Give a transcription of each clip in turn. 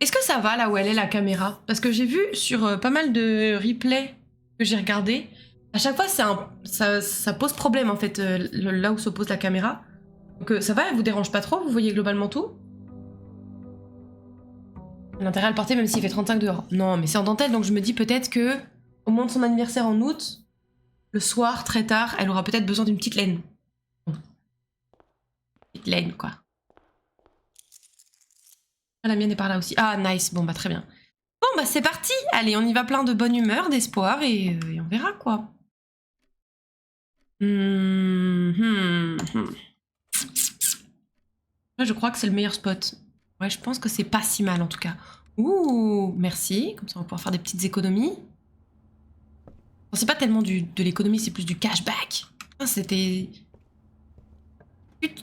Est-ce que ça va là où elle est la caméra? Parce que j'ai vu sur pas mal de replays que j'ai regardé, à chaque fois ça pose problème en fait, là où se pose la caméra. Donc ça va, elle vous dérange pas trop? Vous voyez globalement tout? L'intérêt à le porter même s'il fait 35 dehors. Non, mais c'est en dentelle, donc je me dis peut-être que au moment de son anniversaire en août, le soir, très tard, elle aura peut-être besoin d'une petite laine. Petite laine, quoi. Ah, la mienne est par là aussi. Ah, nice. Bon, bah très bien. Bon, bah c'est parti. Allez, on y va plein de bonne humeur, d'espoir, et on verra, quoi. Là, je crois que c'est le meilleur spot. Ouais, je pense que c'est pas si mal, en tout cas. Ouh, merci. Comme ça, on va pouvoir faire des petites économies. Bon, c'est pas tellement de l'économie, c'est plus du cashback. C'était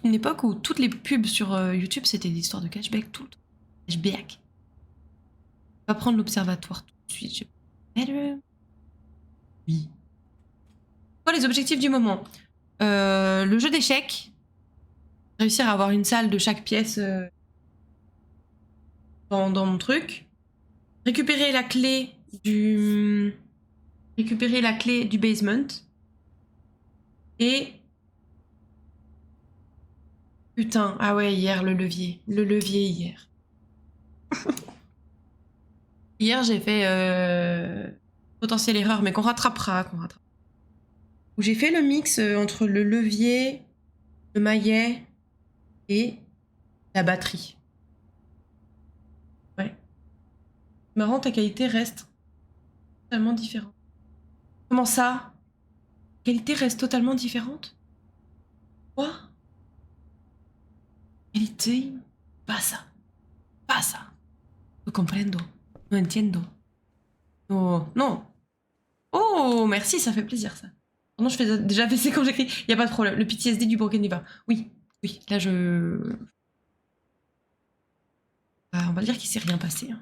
une époque où toutes les pubs sur YouTube, c'était des histoires de cashback tout le temps. Cashback. On va prendre l'observatoire tout de suite. Oui. Quoi les objectifs du moment? Le jeu d'échecs. Réussir à avoir une salle de chaque pièce dans mon truc. Récupérer la clé du basement. Et putain, ah ouais, hier le levier hier. Hier j'ai fait potentielle erreur, mais qu'on rattrapera. Où j'ai fait le mix entre le levier, le maillet et la batterie. Ouais. Marrant, ta qualité reste totalement différente. Comment ça? La qualité reste totalement différente? Quoi? Qualité? Pas ça. Pas ça. No comprendo. No entiendo. No. Non. Oh, merci, ça fait plaisir ça. Non, je fais déjà PC quand j'écris. Y a pas de problème. Le PTSD du Broken Diva. Oui, oui. Là, on va dire qu'il s'est rien passé. Hein.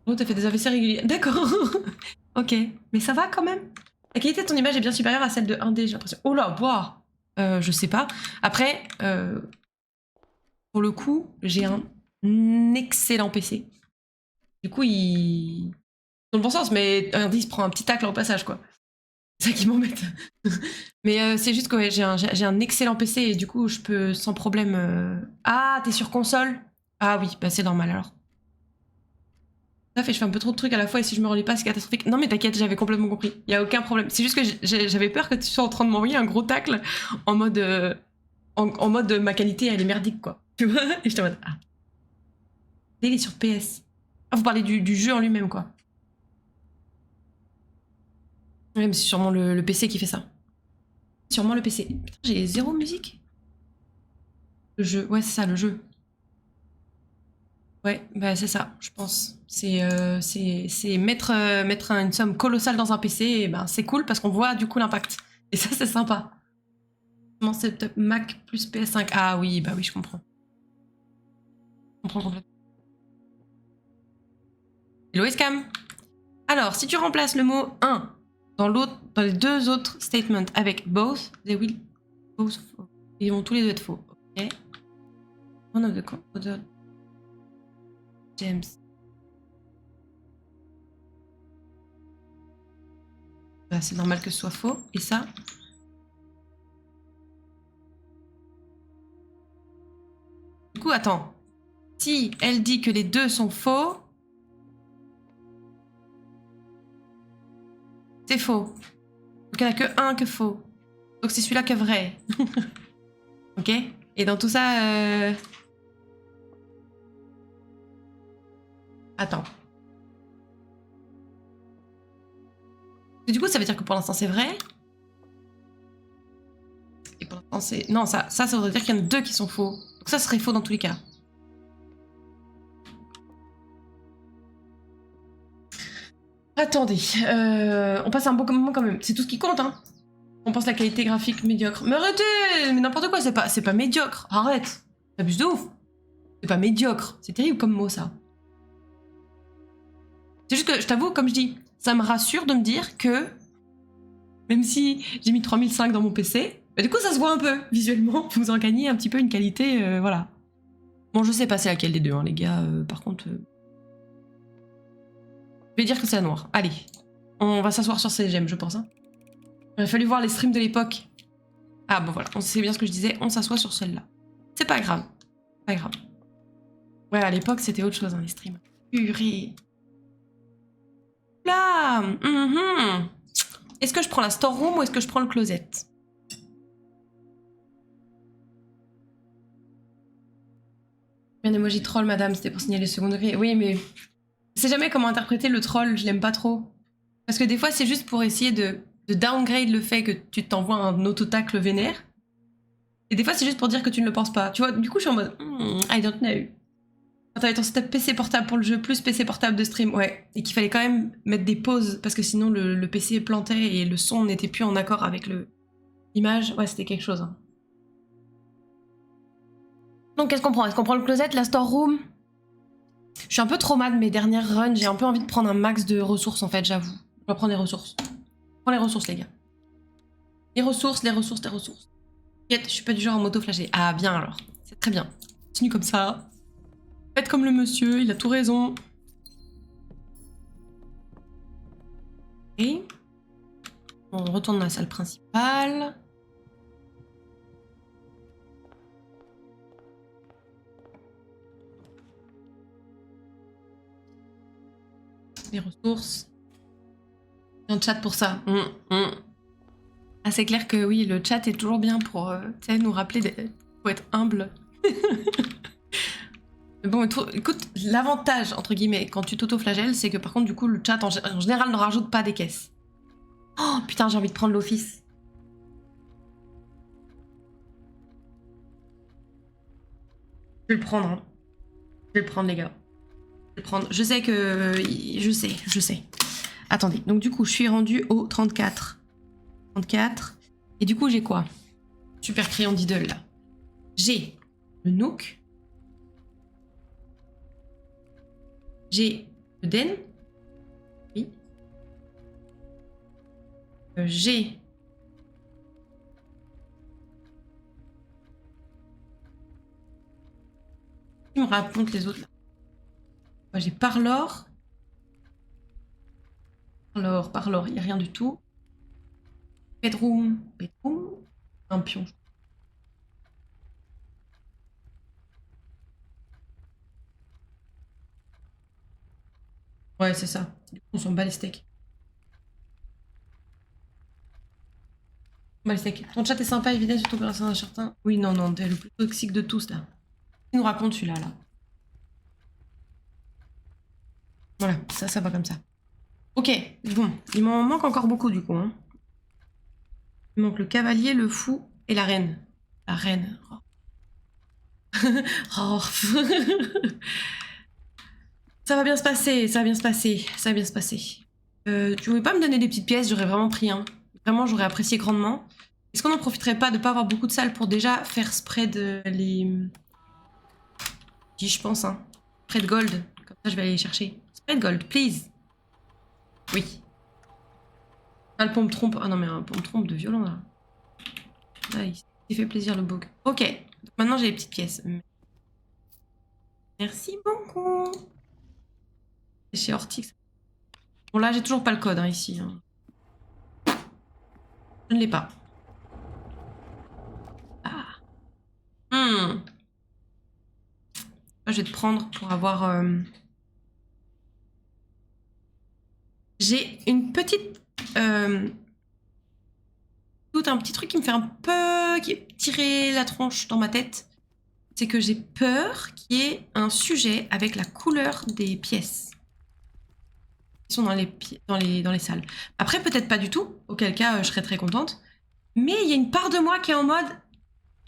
Oh, t'as fait des AVC réguliers. D'accord. Ok. Mais ça va quand même. La qualité de ton image est bien supérieure à celle de 1D, j'ai l'impression. Oh là, boah. Je sais pas. Après, pour le coup, j'ai un excellent PC. Du coup, il... Dans le bon sens, mais il se prend un petit tacle au passage, quoi. C'est ça qui m'embête. Mais c'est juste que ouais, j'ai un excellent PC et du coup, je peux sans problème... Ah, t'es sur console? Ah oui, bah c'est normal alors. Ça fait, je fais un peu trop de trucs à la fois et si je me relis pas, c'est catastrophique. Non mais t'inquiète, j'avais complètement compris. Y a aucun problème. C'est juste que j'avais peur que tu sois en train de m'envoyer un gros tacle en mode... en mode ma qualité, elle est merdique, quoi. Tu vois? Et j'étais en mode... Ah. Il est sur PS. Ah, vous parlez du jeu en lui-même, quoi. Ouais, mais c'est sûrement le PC qui fait ça. Sûrement le PC. Putain, j'ai zéro musique. Le jeu, ouais, c'est ça, le jeu. Ouais, bah c'est ça, je pense. C'est mettre une somme colossale dans un PC, et ben c'est cool parce qu'on voit du coup l'impact. Et ça, c'est sympa. Comment c'est Mac plus PS5? Ah oui, bah oui, je comprends. Je comprends complètement. Hello Escam. Alors, si tu remplaces le mot un dans les deux autres statements avec both, they will both fall. Ils vont tous les deux être faux. Ok. One of the other James. Bah, c'est normal que ce soit faux. Et ça? Du coup, attends. Si elle dit que les deux sont faux, c'est faux. Donc il n'y en a que un que faux. Donc c'est celui-là qui est vrai. Ok? Et dans tout ça... Attends. Et du coup, ça veut dire que pour l'instant c'est vrai. Et pour l'instant c'est... Non, ça voudrait dire qu'il y en a deux qui sont faux. Donc ça serait faux dans tous les cas. Attendez, on passe un bon moment quand même. C'est tout ce qui compte, hein. On pense la qualité graphique médiocre. Mais arrêtez, mais n'importe quoi, c'est pas médiocre. Arrête, t'abuses de ouf. C'est pas médiocre, c'est terrible comme mot ça. C'est juste que je t'avoue, comme je dis, ça me rassure de me dire que même si j'ai mis 3005 dans mon PC, bah du coup ça se voit un peu visuellement. Vous en gagnez un petit peu une qualité, voilà. Bon, je sais pas c'est laquelle des deux, hein, les gars. Par contre... Je vais dire que c'est la noire. Allez. On va s'asseoir sur ces gemmes, je pense. Hein. Il aurait fallu voir les streams de l'époque. Ah bon, voilà. C'est bien ce que je disais. On s'assoit sur celle-là. C'est pas grave. Pas grave. Ouais, à l'époque, c'était autre chose, hein, les streams. Purée. Là Est-ce que je prends la storeroom ou est-ce que je prends le closet? Un emoji troll, madame, c'était pour signaler le second degré. Oui, mais je sais jamais comment interpréter le troll, je l'aime pas trop. Parce que des fois, c'est juste pour essayer de downgrade le fait que tu t'envoies un autotacle vénère. Et des fois, c'est juste pour dire que tu ne le penses pas. Tu vois, du coup, je suis en mode I don't know. Quand t'avais ton setup PC portable pour le jeu, plus PC portable de stream, ouais. Et qu'il fallait quand même mettre des pauses parce que sinon le PC plantait et le son n'était plus en accord avec l'image. Ouais, c'était quelque chose. Hein. Donc, qu'est-ce qu'on prend? Est-ce qu'on prend le closet, la storeroom? Je suis un peu trauma de mes dernières runs. J'ai un peu envie de prendre un max de ressources, en fait, j'avoue. Je vais prendre les ressources. Prends les ressources, les gars. Les ressources, les ressources, les ressources. Je suis pas du genre en moto-flagé. Ah, bien alors. C'est très bien. Continue comme ça. Faites comme le monsieur, il a tout raison. Et on retourne dans la salle principale. Les ressources. Il y a un chat pour ça. Ah, c'est clair que oui, le chat est toujours bien pour nous rappeler faut être humble. Mais bon, écoute, l'avantage, entre guillemets, quand tu t'auto-flagelles, c'est que par contre, du coup, le chat, en général, ne rajoute pas des caisses. Oh, putain, j'ai envie de prendre l'office. Je vais le prendre, hein. Je vais le prendre, les gars. Je vais le prendre. Je sais que... Je sais. Attendez, donc du coup, je suis rendue au 34. 34. Et du coup, j'ai quoi? Super crayon d'idole, là. J'ai le Nook. J'ai le Den. Oui. J'ai... Qui me raconte les autres, là? Moi, j'ai Parlor. Parlor, il n'y a rien du tout. Bedroom. Un pion. Ouais, c'est ça. On s'en bat les steaks. On bat les steaks. Ton chat est sympa, évidemment, surtout pour un certain. Oui, non, t'es le plus toxique de tous, là. Il nous raconte celui-là, là. Voilà, ça va comme ça. Ok, bon. Il m'en manque encore beaucoup, du coup. Hein. Il manque le cavalier, le fou et la reine. La reine. Oh. Ça va bien se passer, ça va bien se passer, ça va bien se passer. Tu voulais pas me donner des petites pièces? J'aurais vraiment pris un. Vraiment, j'aurais apprécié grandement. Est-ce qu'on n'en profiterait pas de pas avoir beaucoup de salles pour déjà faire spread les... Si, je pense, hein. Spread gold. Comme ça, je vais aller les chercher. Spread gold, please. Oui. Ah, le pompe trompe. Ah non, mais un pompe trompe de violon, là. Ah, il s'est fait plaisir, le bog. Ok. Donc, maintenant, j'ai les petites pièces. Merci beaucoup. C'est chez Ortix. Bon, là, j'ai toujours pas le code, hein, ici. Hein. Je ne l'ai pas. Ah. Je vais te prendre pour avoir... J'ai une petite... Tout un petit truc qui me fait un peu... qui tirer la tronche dans ma tête. C'est que j'ai peur qu'il y ait un sujet avec la couleur des pièces. Qui sont dans les salles. Après, peut-être pas du tout. Auquel cas, je serais très contente. Mais il y a une part de moi qui est en mode...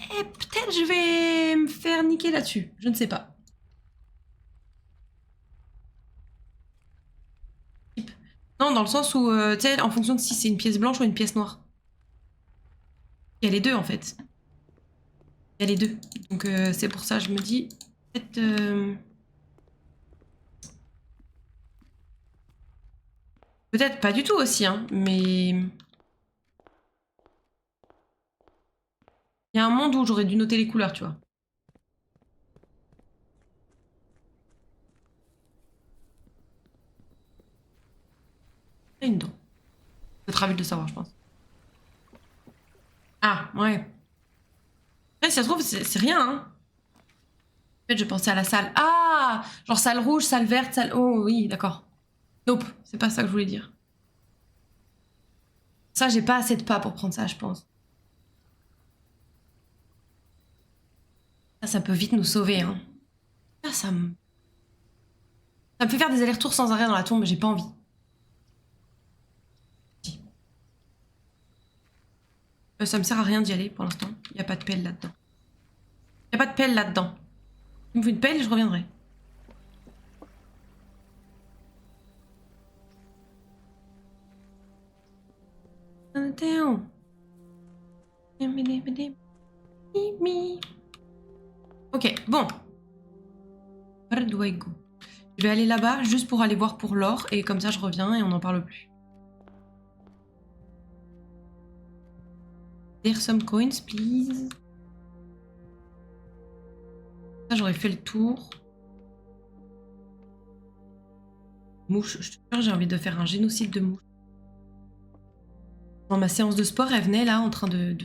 Eh, peut-être je vais me faire niquer là-dessus. Je ne sais pas. Non, dans le sens où, tu sais, en fonction de si c'est une pièce blanche ou une pièce noire. Il y a les deux, en fait. Il y a les deux. Donc, c'est pour ça, je me dis, peut-être... Peut-être pas du tout aussi, hein, mais... Il y a un monde où j'aurais dû noter les couleurs, tu vois. Il y a une dent. C'est très vite de savoir, je pense. Ah, ouais. Après, si ça se trouve, c'est rien, hein. En fait, je pensais à la salle. Ah, genre salle rouge, salle verte, salle... Oh, oui, d'accord. Nope, c'est pas ça que je voulais dire. Ça, j'ai pas assez de pas pour prendre ça, je pense. Ça peut vite nous sauver, hein. Ah, ça me fait faire des allers-retours sans arrêt dans la tombe, j'ai pas envie. Ça me sert à rien d'y aller pour l'instant. Il y a pas de pelle là-dedans. Il y a pas de pelle là-dedans. Il me faut une pelle et je reviendrai. Ok, bon. Where do I go? Je vais aller là-bas juste pour aller voir pour l'or et comme ça je reviens et on n'en parle plus. There's some coins, please. Ça, j'aurais fait le tour. Mouche, je te jure, j'ai envie de faire un génocide de mouches. Dans ma séance de sport, elle venait là en train de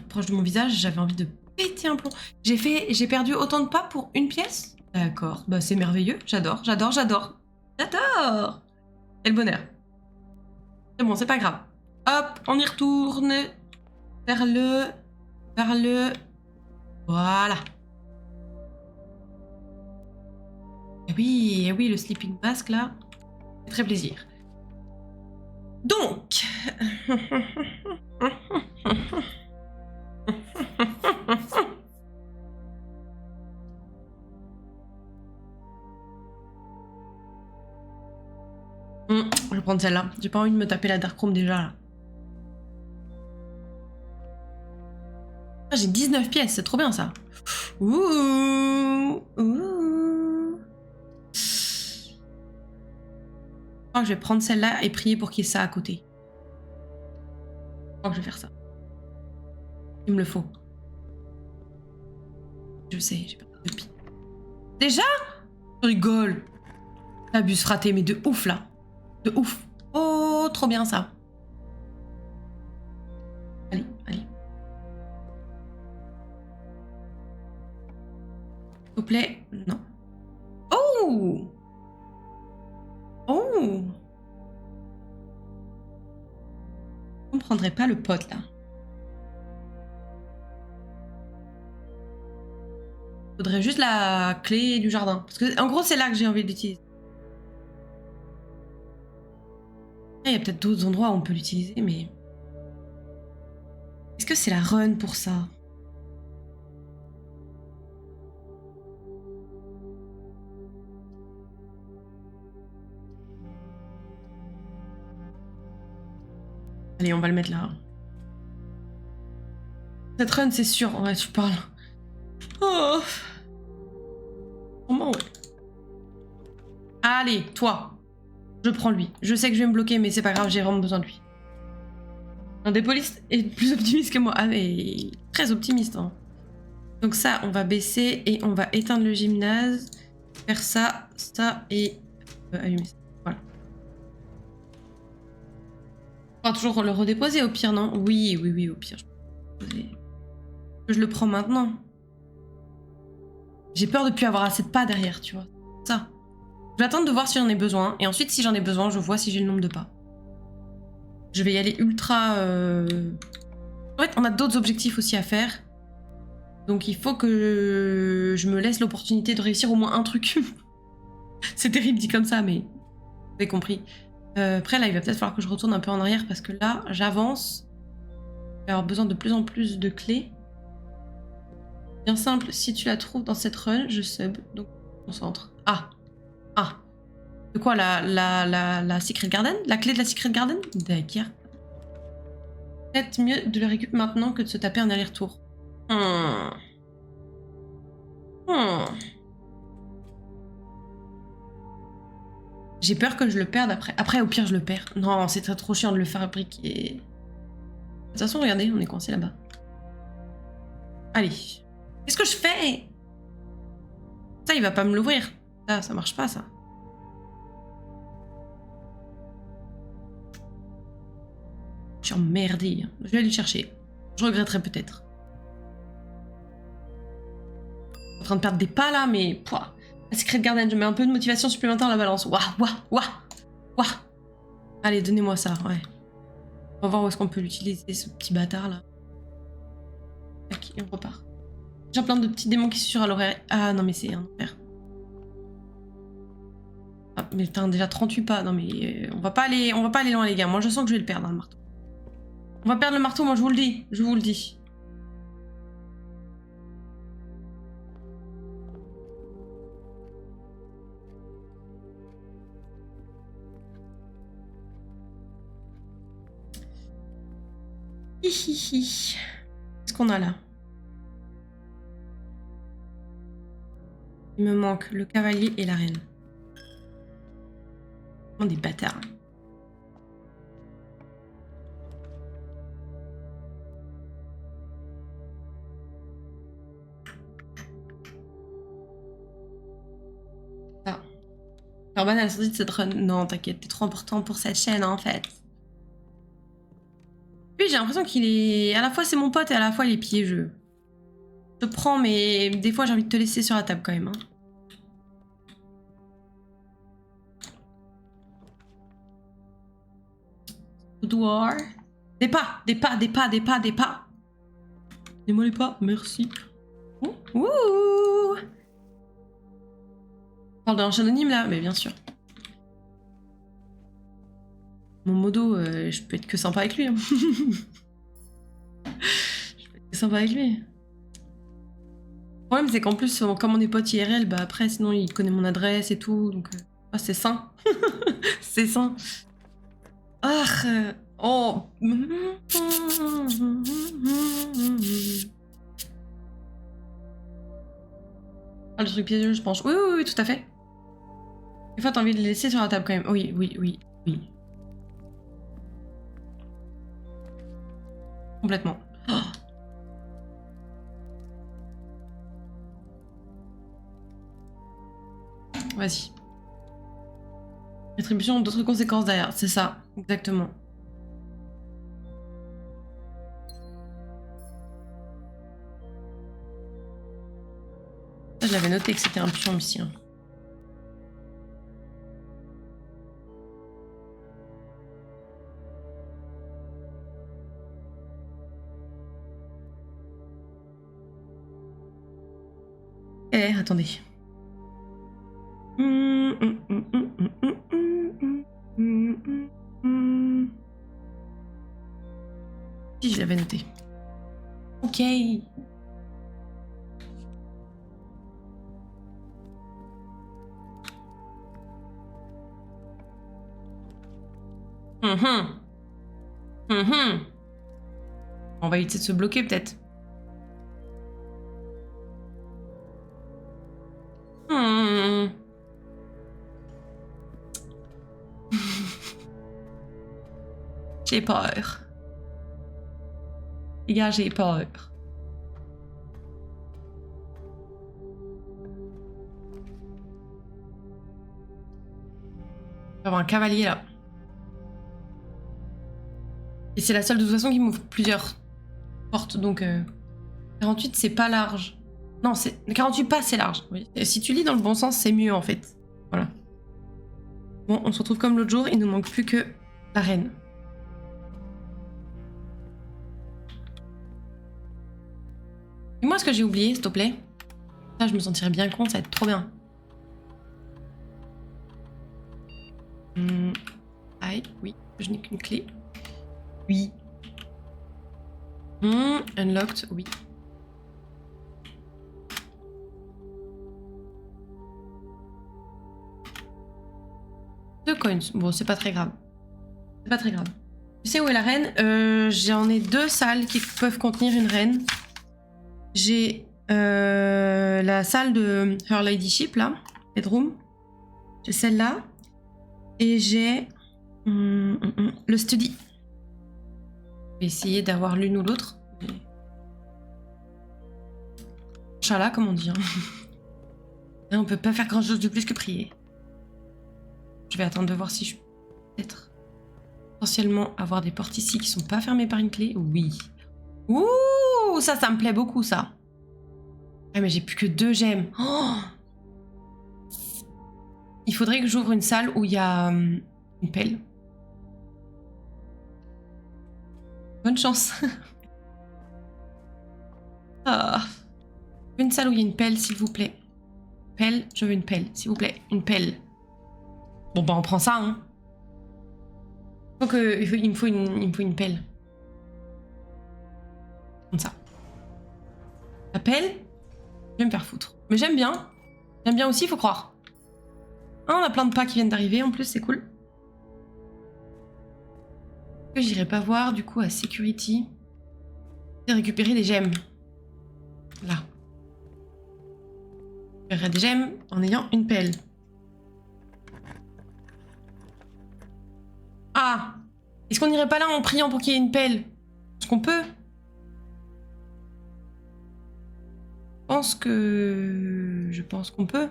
proche de mon visage, j'avais envie de péter un plomb. J'ai perdu autant de pas pour une pièce? D'accord, bah c'est merveilleux, j'adore, j'adore, j'adore. J'adore! Quel bonheur. C'est bon, c'est pas grave. Hop, on y retourne. Vers le... Voilà. Et oui, le sleeping mask là, c'est très plaisir. Donc... je vais prendre celle-là. J'ai pas envie de me taper la Darkroom déjà là. Ah, j'ai 19 pièces, c'est trop bien ça. Ouh, ouh. Je crois que je vais prendre celle-là et prier pour qu'il y ait ça à côté. Je crois que je vais faire ça. Il me le faut. Je sais, j'ai pas de pis. Déjà? Je rigole. T'abuses fraté, mais de ouf là. De ouf. Oh, trop bien ça. Allez, allez. S'il vous plaît, non. Oh! Oh! Je comprendrais pas le pote là. Faudrait juste la clé du jardin. Parce que, en gros, c'est là que j'ai envie d'utiliser. Il y a peut-être d'autres endroits où on peut l'utiliser, mais... Est-ce que c'est la run pour ça? Allez, on va le mettre là. Cette run, c'est sûr. Ouais, tu parles. Oh. Comment, ouais. Allez, toi. Je prends lui. Je sais que je vais me bloquer, mais c'est pas grave, j'ai vraiment besoin de lui. Un des polices est plus optimiste que moi. Ah, mais très optimiste. Hein. Donc ça, on va baisser et on va éteindre le gymnase. Faire ça, ça et allumer ça. Voilà. On va toujours le redéposer au pire, non? Oui, oui, oui, au pire. Je le prends maintenant. J'ai peur de plus avoir assez de pas derrière, tu vois. Ça. Je vais attendre de voir si j'en ai besoin. Et ensuite, si j'en ai besoin, je vois si j'ai le nombre de pas. Je vais y aller ultra... En fait, on a d'autres objectifs aussi à faire. Donc il faut que je me laisse l'opportunité de réussir au moins un truc. C'est terrible dit comme ça, mais vous avez compris. Après, là, il va peut-être falloir que je retourne un peu en arrière parce que là, j'avance. Je vais avoir besoin de plus en plus de clés. Bien simple, si tu la trouves dans cette run, je sub. Donc, concentre. Ah. Ah. De quoi, la Secret Garden? La clé de la Secret Garden? D'accord. Peut-être mieux de le récupérer maintenant que de se taper un aller-retour. J'ai peur que je le perde après. Après, au pire, je le perds. Non, c'est trop chiant de le fabriquer. De toute façon, regardez, on est coincé là-bas. Allez. Qu'est-ce que je fais? Ça, il va pas me l'ouvrir. Ça marche pas, ça. suis emmerdée. Je vais aller le chercher. Je regretterai peut-être. En train de perdre des pas là, mais... Pouah. La Secret Garden, je mets un peu de motivation supplémentaire à la balance. Ouah, ouah, ouah, ouah. Allez, donnez-moi ça, ouais. On va voir où est-ce qu'on peut l'utiliser, ce petit bâtard là. Tac, et on repart. J'ai plein de petits démons qui susurrent à l'oreille. Ah non mais c'est un enfer. Ah, mais putain, déjà 38 pas. Non mais on va pas aller loin les gars. Moi je sens que je vais le perdre hein, le marteau. On va perdre le marteau, moi je vous le dis. Je vous le dis. Hihihi. Qu'est-ce qu'on a là? Il me manque le cavalier et la reine. Oh, des bâtards. Ah. Norman a sorti de cette run. Non, t'inquiète, t'es trop important pour cette chaîne en fait. Lui, j'ai l'impression qu'il est... À la fois c'est mon pote et à la fois il est piégeux. Je te prends, mais des fois j'ai envie de te laisser sur la table quand même. Hein. Boudoir. Des pas, des pas, des pas, des pas, des pas. Dis-moi les pas, merci. Ouh. On parle d'un anonyme là, mais bien sûr. Mon modo, je peux être que sympa avec lui. Hein. Je peux être que sympa avec lui. Le problème, c'est qu'en plus, comme on est potes IRL, bah après, sinon, il connaît mon adresse et tout, donc... Ah, c'est sain. C'est sain. Ah, oh. Ah, le truc piégeux, je pense. Oui, oui, oui, tout à fait. Des fois, t'as envie de le laisser sur la table quand même. Oui, oui, oui, oui. Complètement. Oh. Vas-y. Rétribution, d'autres conséquences derrière, c'est ça, exactement. Ça, je l'avais noté que c'était un pion ici. Hein. Eh, attendez. Si, je l'avais noté. Ok. On va éviter de se bloquer peut-être. J'ai peur. Les gars, j'ai peur. On va avoir un cavalier là. Et c'est la seule de toute façon qui m'ouvre plusieurs portes, donc 48 c'est pas large. Non, 48 pas c'est large. Oui. Et si tu lis dans le bon sens, c'est mieux en fait. Voilà. Bon, on se retrouve comme l'autre jour, il nous manque plus que la reine. Dis-moi ce que j'ai oublié, s'il te plaît. Ça, je me sentirais bien con, ça va être trop bien. Aïe, oui, je n'ai qu'une clé. Oui. Unlocked, oui. Deux coins, bon, c'est pas très grave. C'est pas très grave. Tu sais où est la reine? J'en ai deux salles qui peuvent contenir une reine. J'ai la salle de Her Ladyship, là, bedroom. J'ai celle-là. Et j'ai le study. Je vais essayer d'avoir l'une ou l'autre. Inch'Allah, comme on dit. Hein. Là, on peut pas faire grand-chose de plus que prier. Je vais attendre de voir si je peux peut-être potentiellement avoir des portes ici qui sont pas fermées par une clé. Oui. Ouh, ça me plaît beaucoup, ça. Ah, mais j'ai plus que 2 gemmes. Oh, il faudrait que j'ouvre une salle où il y a une pelle. Bonne chance. Ah. Une salle où il y a une pelle, s'il vous plaît. Pelle, je veux une pelle, s'il vous plaît. Une pelle. Bon, bah, on prend ça, hein. Il me faut une pelle. Comme ça. La pelle, je vais me faire foutre. Mais j'aime bien. J'aime bien aussi, il faut croire. Ah, on a plein de pas qui viennent d'arriver, en plus, c'est cool. Que j'irai pas voir, du coup, à Security. Et récupérer des gemmes. Là. Je récupérerai des gemmes en ayant une pelle. Ah! Est-ce qu'on n'irait pas là en priant pour qu'il y ait une pelle? Est-ce qu'on peut? Je pense qu'on peut.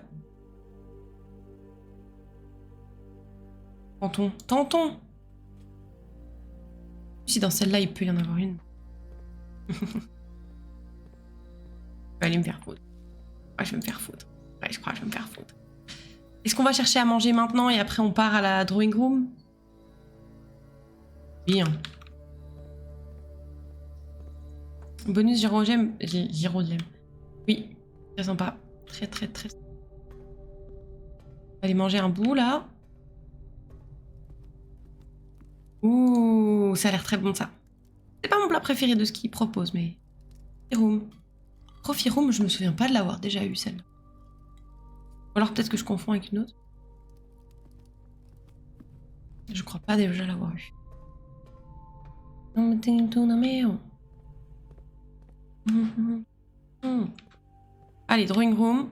Tentons. Si dans celle-là, il peut y en avoir une. Je vais aller me faire foutre. Ouais, je vais me faire foutre. Ouais, je crois que je vais me faire foutre. Est-ce qu'on va chercher à manger maintenant et après on part à la drawing room? Bien. Bonus gyrogème. Gyrogème. Oui, très sympa. Très. On va aller manger un bout là. Ouh, ça a l'air très bon ça. C'est pas mon plat préféré de ce qu'il propose, mais... Trophy Room, je me souviens pas de l'avoir déjà eu celle-là. Ou alors peut-être que je confonds avec une autre. Je crois pas déjà l'avoir eu. Allez, drawing room.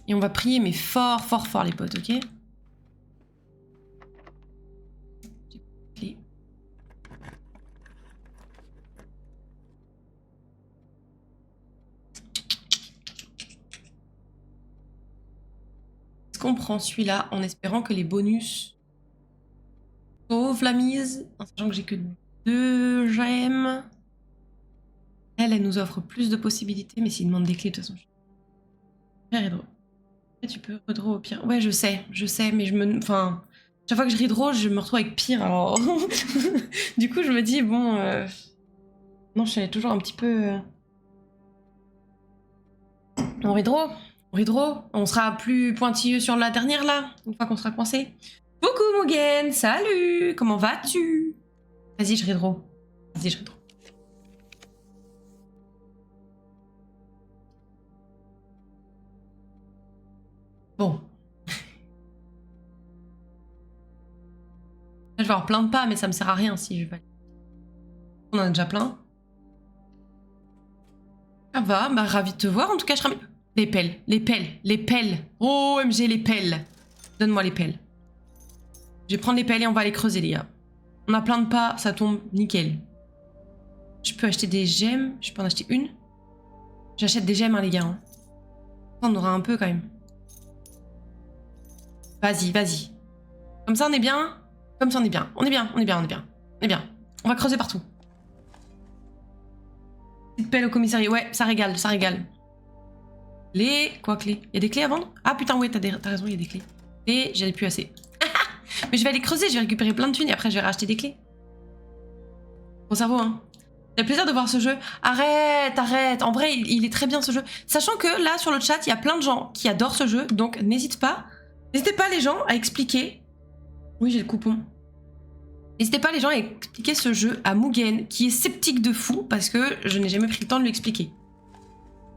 Et on va prier, mais fort les potes, ok? Est-ce qu'on prend celui-là en espérant que les bonus sauvent la mise, en sachant que j'ai que 2 gemmes. Elle nous offre plus de possibilités, mais s'il demande des clés, de toute façon, je vais redraw. Tu peux redraw au pire. Ouais, je sais, mais enfin, chaque fois que je redraw, je me retrouve avec pire, alors... Du coup, je me dis, bon... Non, je suis toujours un petit peu... On redraw. On sera plus pointilleux sur la dernière, là, une fois qu'on sera coincé. Coucou, Mugen. Salut. Comment vas-tu? Vas-y, je redraw. Bon. Je vais avoir plein de pas, mais ça me sert à rien si je vais... On en a déjà plein. Ça va, bah ravi de te voir. En tout cas, je serai... Les pelles. Oh, OMG, les pelles. Donne-moi les pelles. Je vais prendre les pelles et on va les creuser, les gars. On a plein de pas, ça tombe nickel. Je peux acheter des gemmes. Je peux en acheter une. J'achète des gemmes, hein, les gars. Hein. On aura un peu, quand même. Vas-y. Comme ça, on est bien. On est bien. On va creuser partout. Petite pelle au commissariat. Ouais, ça régale. Quoi, clés? Il y a des clés à vendre? Ah putain, ouais, t'as raison, il y a des clés. Et j'en ai plus assez. Mais je vais aller creuser, je vais récupérer plein de thunes et après je vais racheter des clés. Bon cerveau, hein. C'est plaisir de voir ce jeu. Arrête. En vrai, il est très bien ce jeu. Sachant que là, sur le chat, il y a plein de gens qui adorent ce jeu, donc n'hésitez pas les gens à expliquer... Oui, j'ai le coupon. N'hésitez pas les gens à expliquer ce jeu à Mugen, qui est sceptique de fou, parce que je n'ai jamais pris le temps de lui expliquer.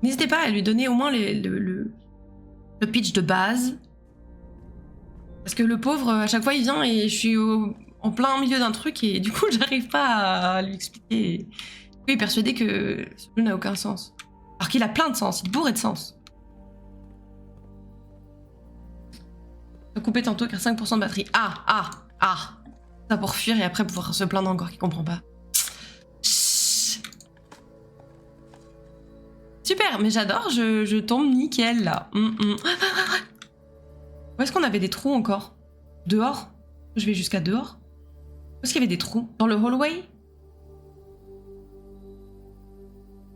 N'hésitez pas à lui donner au moins le pitch de base. Parce que le pauvre, à chaque fois, il vient et je suis en plein milieu d'un truc et du coup, j'arrive pas à lui expliquer. Il est persuadé que ce jeu n'a aucun sens. Alors qu'il a plein de sens, il est bourré de sens. Je vais couper tantôt car 5% de batterie. Ah. Ça pour fuir et après pouvoir se plaindre encore qu'il comprend pas. Super, mais j'adore, je tombe nickel là. Où est-ce qu'on avait des trous encore? Dehors? Je vais jusqu'à dehors. Est-ce qu'il y avait des trous dans le hallway?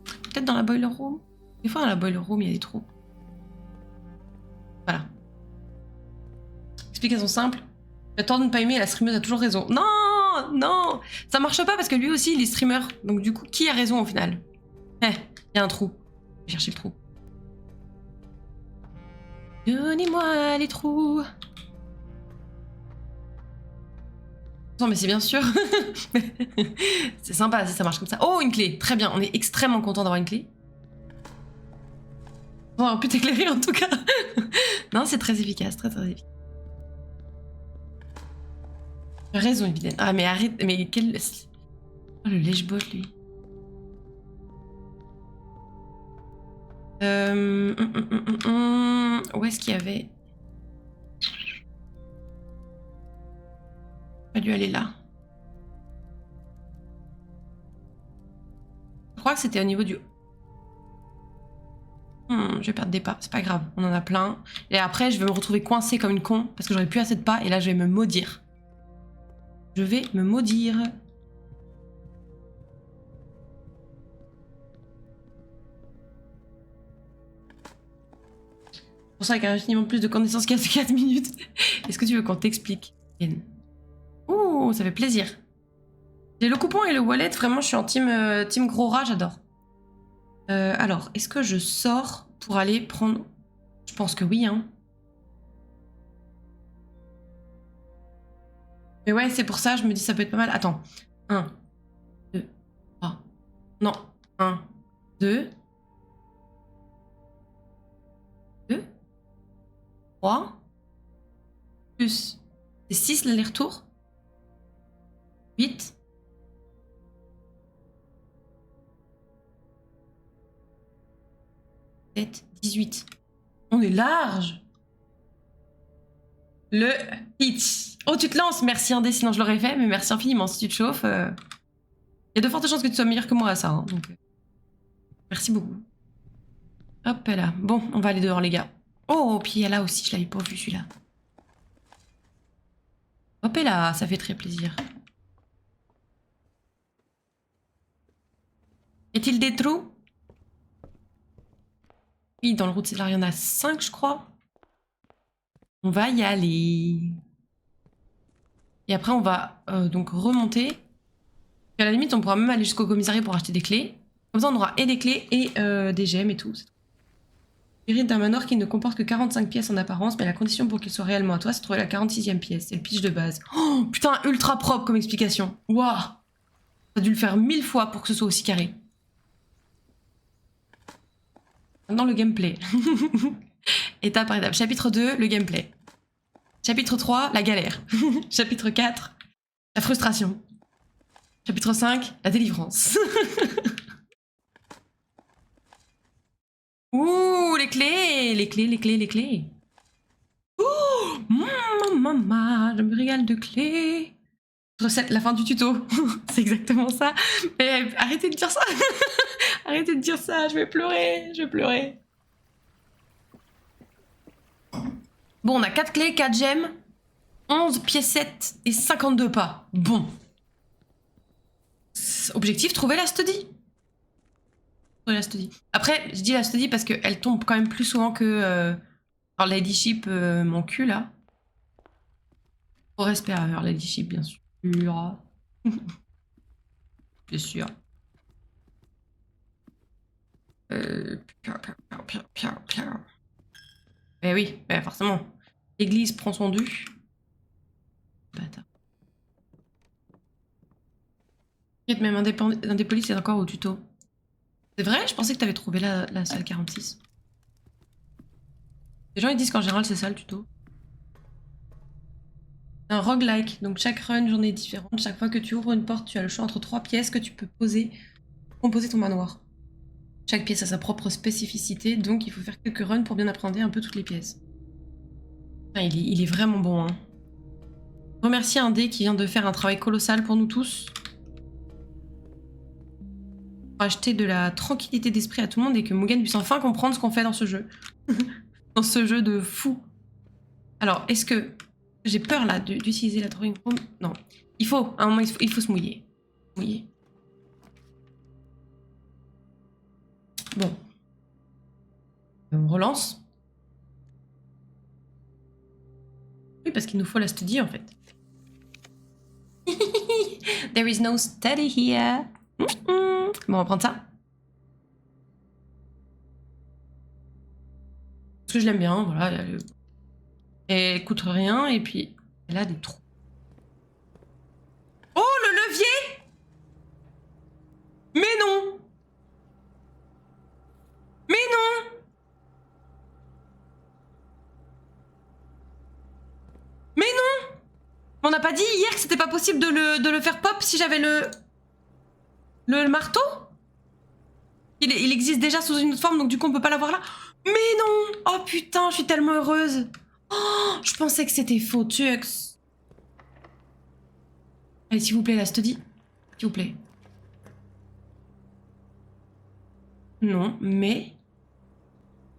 Peut-être dans la boiler room? Des fois dans la boiler room il y a des trous. Voilà. Explication simple. J'ai tort de ne pas aimer, la streameuse a toujours raison. Non, non, ça marche pas parce que lui aussi il est streamer. Donc du coup, qui a raison au final? Il y a un trou. Je vais chercher le trou. Donnez-moi les trous. Non mais c'est bien sûr. C'est sympa si ça marche comme ça. Oh, une clé. Très bien, on est extrêmement content d'avoir une clé. On aurait pu t'éclairer en tout cas. Non, c'est très efficace, très efficace. Tu as raison, évidemment. Ah mais arrête, mais quel... Oh, le lèche-bot, lui. Où est-ce qu'il y avait... Il a dû aller là. Je crois que c'était au niveau du... je vais perdre des pas, c'est pas grave, on en a plein. Et après, je vais me retrouver coincée comme une con parce que j'aurai plus assez de pas et là, je vais me maudire. Je vais me maudire. C'est pour ça qu'un infiniment plus de connaissances qu'il y a 4 minutes. Est-ce que tu veux qu'on t'explique? Ouh, ça fait plaisir. J'ai le coupon et le wallet, vraiment, je suis en team gros rat, j'adore. Alors, est-ce que je sors pour aller prendre... Je pense que oui, hein. Mais ouais, c'est pour ça, je me dis ça peut être pas mal. Attends. 1, 2, 3. Non. 1, 2. 2. 3. Plus. C'est 6 l'aller-retour. 8. 7, 18. On est large. Le pitch. Oh, tu te lances. Merci Indé, sinon je l'aurais fait, mais merci infiniment si tu te chauffes. Il y a de fortes chances que tu sois meilleur que moi à ça. Hein, donc, merci beaucoup. Hop là. Bon, on va aller dehors, les gars. Oh, puis il y a là aussi, je l'avais pas vu celui-là. Hop là, ça fait très plaisir. Y a-t-il des trous? Oui, dans le route, c'est là, il y en a 5, je crois. On va y aller. Et après, on va donc remonter. Et à la limite, on pourra même aller jusqu'au commissariat pour acheter des clés. Comme ça, on aura et des clés et des gemmes et tout. Hérite d'un manoir qui ne comporte que 45 pièces en apparence, mais la condition pour qu'il soit réellement à toi, c'est de trouver la 46e pièce. C'est le pitch de base. Oh, putain, ultra propre comme explication. Waouh. Ça a dû le faire 1000 fois pour que ce soit aussi carré. Maintenant, le gameplay. Étape par étape. Chapitre 2, le gameplay. Chapitre 3, la galère. Chapitre 4, la frustration. Chapitre 5, la délivrance. Ouh, les clés, les clés, les clés, les clés. Ouh, maman, je me régale de clés. Recette, la fin du tuto. C'est exactement ça. Mais arrêtez de dire ça. Arrêtez de dire ça, je vais pleurer, je vais pleurer. Bon, on a 4 clés, 4 gemmes, 11 piécettes et 52 pas. Bon. Objectif, trouver la study. La study. Après, je dis la study parce qu'elle tombe quand même plus souvent que Our Ladyship, mon cul là. Au respect à Our Ladyship, bien sûr. Bien sûr. Eh oui, forcément. L'église prend son dû. Bâtard. Même un des polices est encore au tuto. C'est vrai? Je pensais que t'avais trouvé la salle 46. Les gens ils disent qu'en général c'est ça le tuto. C'est un roguelike, donc chaque run, journée est différente. Chaque fois que tu ouvres une porte, tu as le choix entre 3 pièces que tu peux poser pour composer ton manoir. Chaque pièce a sa propre spécificité, donc il faut faire quelques runs pour bien appréhender un peu toutes les pièces. Ah, il est vraiment bon. Hein. Remercie Indé qui vient de faire un travail colossal pour nous tous. Pour acheter de la tranquillité d'esprit à tout le monde et que Mugen puisse enfin comprendre ce qu'on fait dans ce jeu. Dans ce jeu de fou. Alors, est-ce que J'ai peur là d'utiliser la drawing room. Non. Il faut, à un moment, il faut se mouiller. Mouiller. Bon. On relance. Oui, parce qu'il nous faut la study en fait. There is no study here. Bon, on va prendre ça. Parce que je l'aime bien, voilà. Elle coûte rien, et puis elle a des trous. Oh, le levier! Mais non! Mais non! Mais non! On n'a pas dit hier que c'était pas possible de le faire pop si j'avais le marteau? Il existe déjà sous une autre forme, donc du coup on peut pas l'avoir là. Mais non! Oh putain, je suis tellement heureuse. Oh, je pensais que c'était faux, Tux. Allez, s'il vous plaît, la study. S'il vous plaît. Non, mais...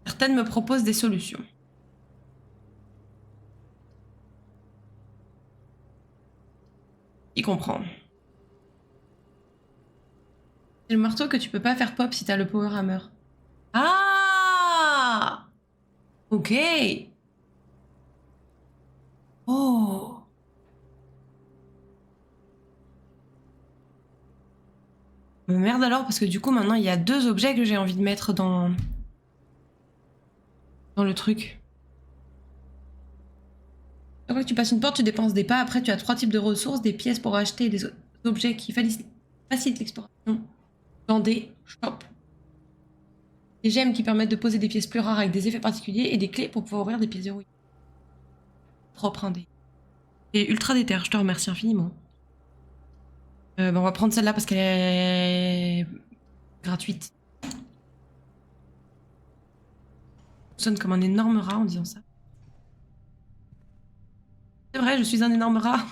certaines me proposent des solutions. Il comprend. C'est le marteau que tu peux pas faire pop si t'as le power hammer. Ah! Ok. Oh. Mais merde alors, parce que du coup maintenant il y a 2 objets que j'ai envie de mettre dans le truc. Chaque fois que tu passes une porte, tu dépenses des pas. Après, tu as 3 types de ressources, des pièces pour acheter des objets qui facilitent l'exploration dans des shops. Des gemmes qui permettent de poser des pièces plus rares avec des effets particuliers et des clés pour pouvoir ouvrir des pièces verrouillées. Propre indé. Et ultra déter, je te remercie infiniment. On va prendre celle-là parce qu'elle est gratuite. Je sonne comme un énorme rat en disant ça. C'est vrai, je suis un énorme rat.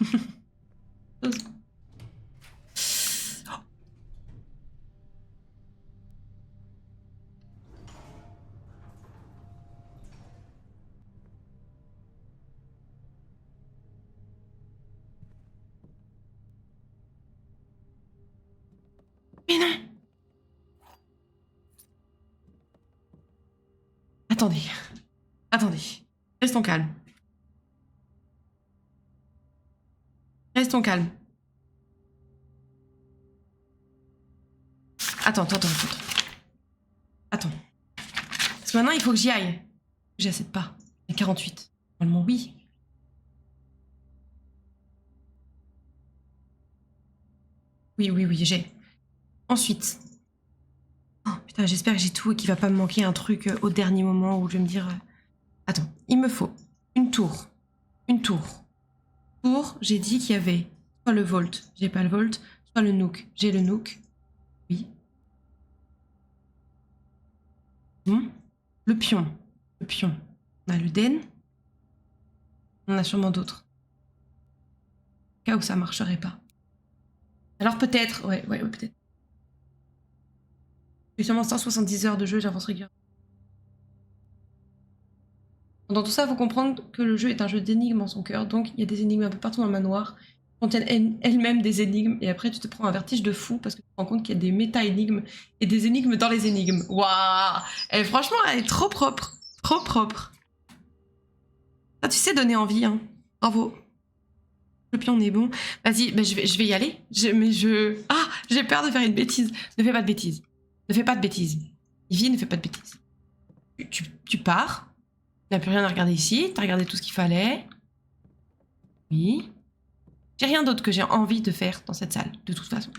Mais non! Attendez. Attendez. Restons calmes. Restons calmes. Attends. Attends. Parce que maintenant, il faut que j'y aille. J'ai assez de pas. Il y a 48. Normalement, oui. Oui, j'ai. Ensuite. Oh, putain, j'espère que j'ai tout et qu'il va pas me manquer un truc au dernier moment où je vais me dire... Attends, il me faut une tour. Une tour. Tour, j'ai dit qu'il y avait soit le vault, j'ai pas le vault, soit le nook, j'ai le nook. Oui. Le pion. Le pion. On a le den. On a sûrement d'autres. Au cas où ça marcherait pas. Alors peut-être, ouais, peut-être. J'ai seulement 170 heures de jeu, j'avance régulièrement. Dans tout ça, il faut comprendre que le jeu est un jeu d'énigmes en son cœur, donc il y a des énigmes un peu partout dans le manoir, qui contiennent elles-mêmes des énigmes, et après tu te prends un vertige de fou parce que tu te rends compte qu'il y a des méta-énigmes et des énigmes dans les énigmes. Waouh! Franchement, elle est trop propre. Trop propre. Ah, tu sais donner envie, hein. Bravo. Le pion est bon. Vas-y, bah, je vais y aller. Ah, j'ai peur de faire une bêtise. Ne fais pas de bêtises. Ne fais pas de bêtises. Ivy, ne fais pas de bêtises. Tu pars. Tu n'as plus rien à regarder ici. Tu as regardé tout ce qu'il fallait. Oui. J'ai rien d'autre que j'ai envie de faire dans cette salle, de toute façon.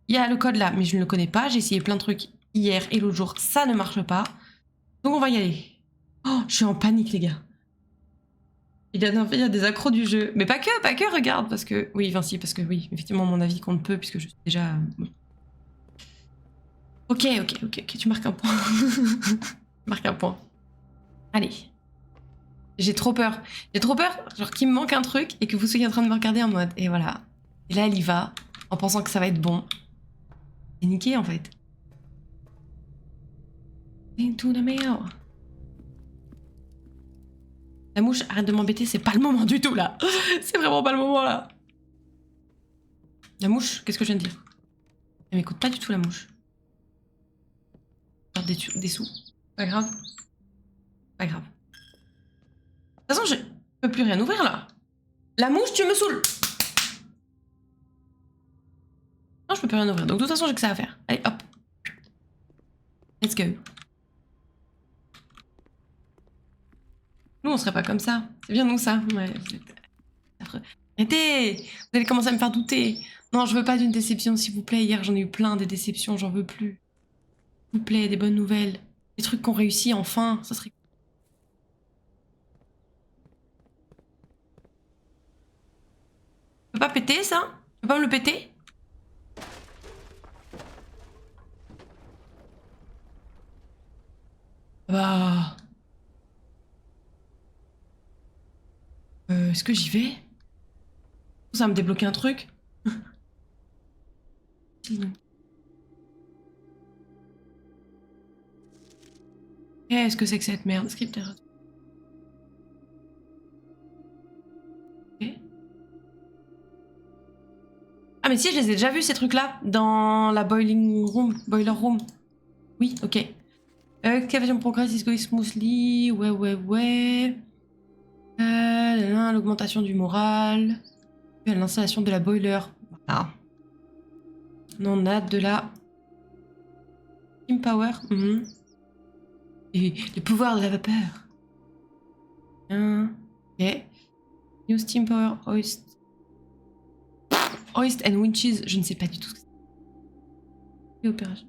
Il y a le code là, mais je ne le connais pas. J'ai essayé plein de trucs hier et l'autre jour. Ça ne marche pas. Donc on va y aller. Oh, je suis en panique, les gars. Il y a des accros du jeu. Mais pas que, regarde, parce que... Oui, Vinci, parce que oui, effectivement, mon avis compte peu, puisque je suis déjà... Bon. Ok, tu marques un point. Tu marques un point. Allez. J'ai trop peur. J'ai trop peur, genre qu'il me manque un truc et que vous soyez en train de me regarder en mode... Et voilà. Et là, elle y va, en pensant que ça va être bon. C'est niqué, en fait. Into the mail. La mouche, arrête de m'embêter, c'est pas le moment du tout là. C'est vraiment pas le moment là. La mouche, qu'est-ce que je viens de dire? Elle m'écoute pas du tout la mouche. Perdre des sous. Pas grave. Pas grave. De toute façon, je peux plus rien ouvrir là. La mouche, tu me saoules. Non, je peux plus rien ouvrir. Donc de toute façon, j'ai que ça à faire. Allez, hop. Let's go. Nous, on serait pas comme ça. C'est bien nous, ça. Ouais. Arrêtez! Vous allez commencer à me faire douter. Non, je veux pas d'une déception, s'il vous plaît. Hier, j'en ai eu plein des déceptions, j'en veux plus. S'il vous plaît, des bonnes nouvelles. Des trucs qu'on réussit enfin, ça serait... Tu peux pas péter, ça? Tu peux pas me le péter? Bah... Est-ce que j'y vais? Ça va me débloquer un truc? Qu'est-ce que c'est que cette merde? Script error. Ok. Ah mais si, je les ai déjà vus ces trucs-là dans la boiler room. Oui, ok. Excavation progress is going smoothly. Ouais. L'augmentation du moral. L'installation de la boiler. Voilà. On a de la steam power. Et les pouvoirs de la vapeur. Ok. New steam power hoist. Hoist and winches. Je ne sais pas du tout ce que c'est. Opération.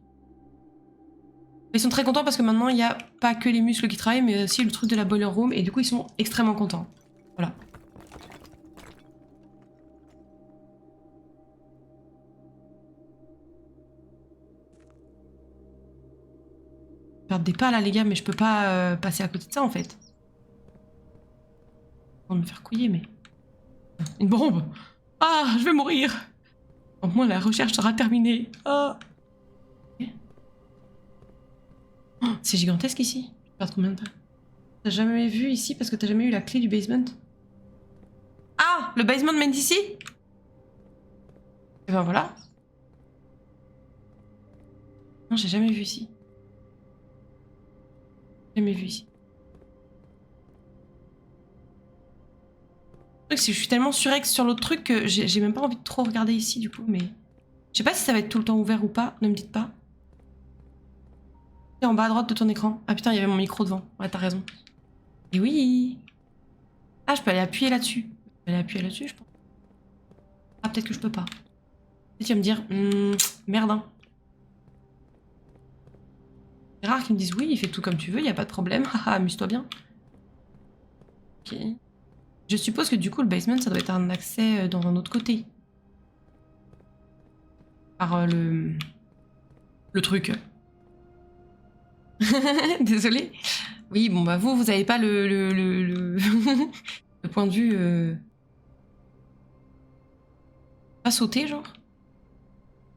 Ils sont très contents parce que maintenant il n'y a pas que les muscles qui travaillent, mais aussi le truc de la boiler room. Et du coup, ils sont extrêmement contents. Voilà. Perdre des pas là, les gars, mais je peux pas passer à côté de ça en fait. On va me faire couiller, mais. Une bombe! Ah, je vais mourir! Au moins la recherche sera terminée. Ah! Oh, c'est gigantesque ici. Je perds combien de temps? T'as jamais vu ici parce que t'as jamais eu la clé du basement? Ah! Le basement mène d'ici? Et ben voilà. Non, j'ai jamais vu ici. Jamais vu ici. Le truc, c'est que je suis tellement surex sur l'autre truc que j'ai même pas envie de trop regarder ici du coup, mais... Je sais pas si ça va être tout le temps ouvert ou pas, ne me dites pas. C'est en bas à droite de ton écran. Ah putain, il y avait mon micro devant. Ouais, t'as raison. Et oui! Ah, je peux aller appuyer là-dessus. Je peux aller appuyer là-dessus, je pense. Ah, peut-être que je peux pas. Et tu vas me dire, merde, hein. C'est rare qu'ils me disent oui, il fait tout comme tu veux, il y a pas de problème. Haha, amuse-toi bien. Ok. Je suppose que du coup, le basement, ça doit être un accès dans un autre côté. Par le truc. Désolée. Oui, bon bah vous avez pas le point de vue... Pas sauter, genre?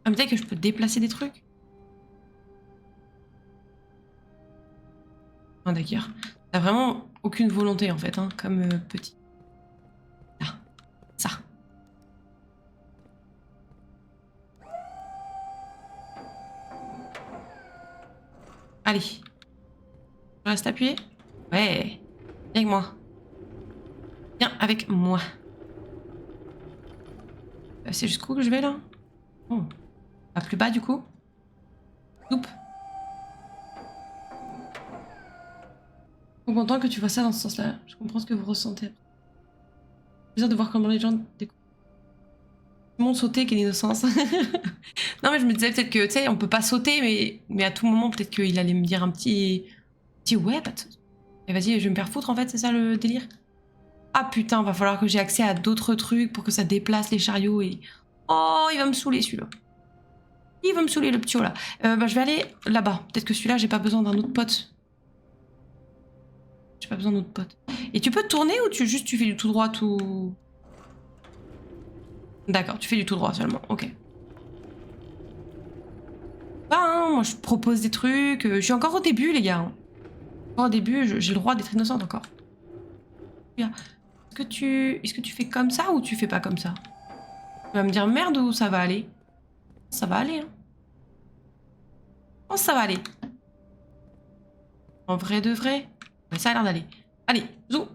Ah, mais peut-être que je peux déplacer des trucs? Ah, d'accord. T'as vraiment aucune volonté, en fait, hein, comme petit. Là. Ça. Allez. Je reste appuyé? Ouais. Viens avec moi. Viens avec moi. C'est jusqu'où que je vais, là? Oh. Pas plus bas, du coup? Oups. Je suis content que tu vois ça dans ce sens-là. Je comprends ce que vous ressentez. Plaisir de voir comment les gens découvrent. Tout le monde sauter, quelle innocence. Non, mais je me disais peut-être que, tu sais, on peut pas sauter, mais à tout moment, peut-être qu'il allait me dire un petit ouais, pas de... Et vas-y, je vais me faire foutre, en fait, c'est ça le délire? Ah putain, va falloir que j'ai accès à d'autres trucs pour que ça déplace les chariots et... Oh, il va me saouler, celui-là. Il va me saouler, le petit là. Bah, je vais aller là-bas. Peut-être que celui-là, j'ai pas besoin d'un autre pote. J'ai pas besoin d'autre pote. Et tu peux tourner ou tu fais du tout droit, tout... D'accord, tu fais du tout droit seulement, ok. Bah, hein, moi je propose des trucs, je suis encore au début les gars. Encore au début, j'ai le droit d'être innocente encore. Est-ce que tu fais comme ça ou tu fais pas comme ça? Tu vas me dire merde ou ça va aller? Ça va aller, hein. Je pense que ça va aller. En vrai de vrai. Mais ça a l'air d'aller. Allez, zou.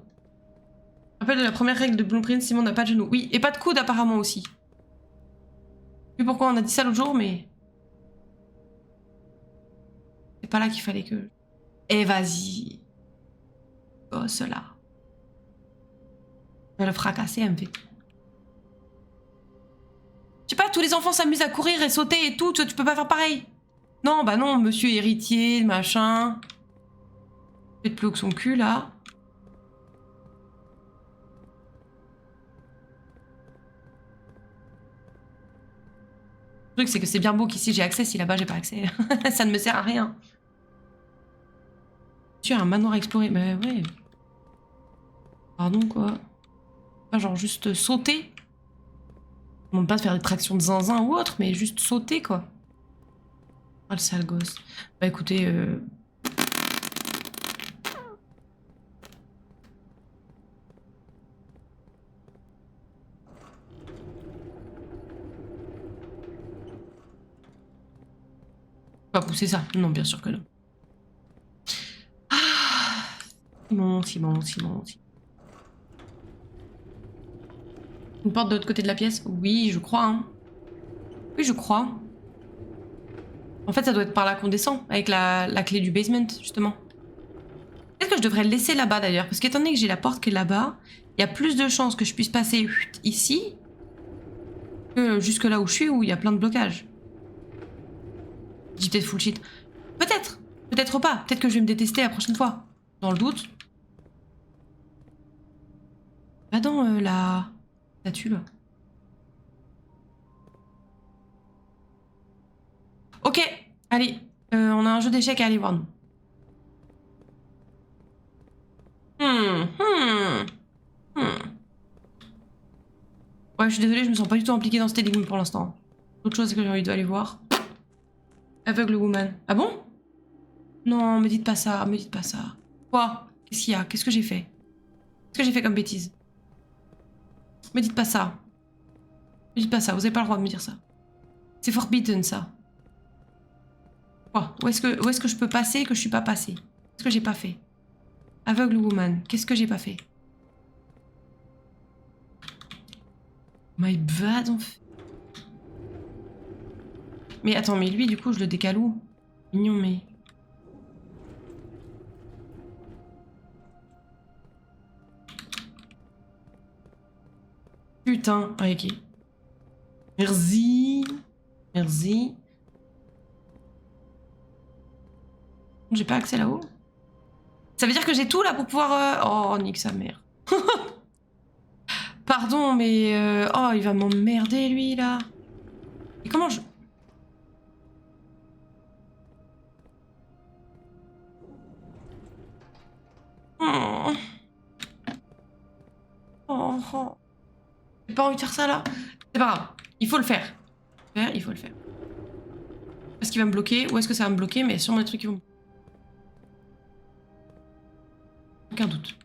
Rappel de la première règle de Blueprint, Simon n'a pas de genoux. Oui, et pas de coude apparemment aussi. Je sais plus pourquoi on a dit ça l'autre jour, mais... C'est pas là qu'il fallait que... Eh vas-y. Oh, cela. Je vais le fracasser un peu. Je sais pas, tous les enfants s'amusent à courir et sauter et tout, tu peux pas faire pareil. Non, bah non, monsieur héritier, machin. Faites plus haut que son cul, là. Le truc, c'est que c'est bien beau qu'ici j'ai accès, si là-bas j'ai pas accès. Ça ne me sert à rien. Tu as un manoir à explorer. Mais ouais. Pardon, quoi. Pas genre juste sauter. On ne demande pas de faire des tractions de zinzin ou autre, mais juste sauter, quoi. Oh, le sale gosse. Bah écoutez... Pas pousser ça. Non, bien sûr que non. Ah, Simon. Une porte de l'autre côté de la pièce? Oui, je crois. Hein. Oui, je crois. En fait, ça doit être par là qu'on descend, avec la clé du basement, justement. Peut-être que je devrais le laisser là-bas, d'ailleurs, parce qu'étant donné que j'ai la porte qui est là-bas, il y a plus de chances que je puisse passer ici que jusque là où je suis, où il y a plein de blocages. Je dis peut-être full shit. Peut-être. Peut-être pas. Peut-être que je vais me détester la prochaine fois. Dans le doute. Va dans la statue, là. Ok. Allez. On a un jeu d'échecs à aller voir, nous. Ouais, je suis désolée, je me sens pas du tout impliquée dans cette énigme pour l'instant. Autre chose que j'ai envie d'aller voir. Aveugle woman. Ah bon? Non, me dites pas ça, me dites pas ça. Quoi? Qu'est-ce qu'il y a? Qu'est-ce que j'ai fait? Qu'est-ce que j'ai fait comme bêtise? Me dites pas ça. Me dites pas ça, vous avez pas le droit de me dire ça. C'est forbidden, ça. Quoi? Où est-ce que je peux passer que je suis pas passée? Qu'est-ce que j'ai pas fait? Aveugle woman. Qu'est-ce que j'ai pas fait? My bad, en fait. Mais attends, mais lui, du coup, je le décale où? Mignon, mais... Putain. Ah, ok. Merci. Merci. J'ai pas accès là-haut? Ça veut dire que j'ai tout, là, pour pouvoir... Oh, nique sa mère. Pardon, mais... Oh, il va m'emmerder, lui, là. Et comment je... Oh. Oh. J'ai pas envie de faire ça, là. C'est pas grave. Il faut le faire. Il faut le faire. Est-ce qu'il va me bloquer? Ou est-ce que ça va me bloquer? Mais sûrement des trucs qui vont... Aucun doute.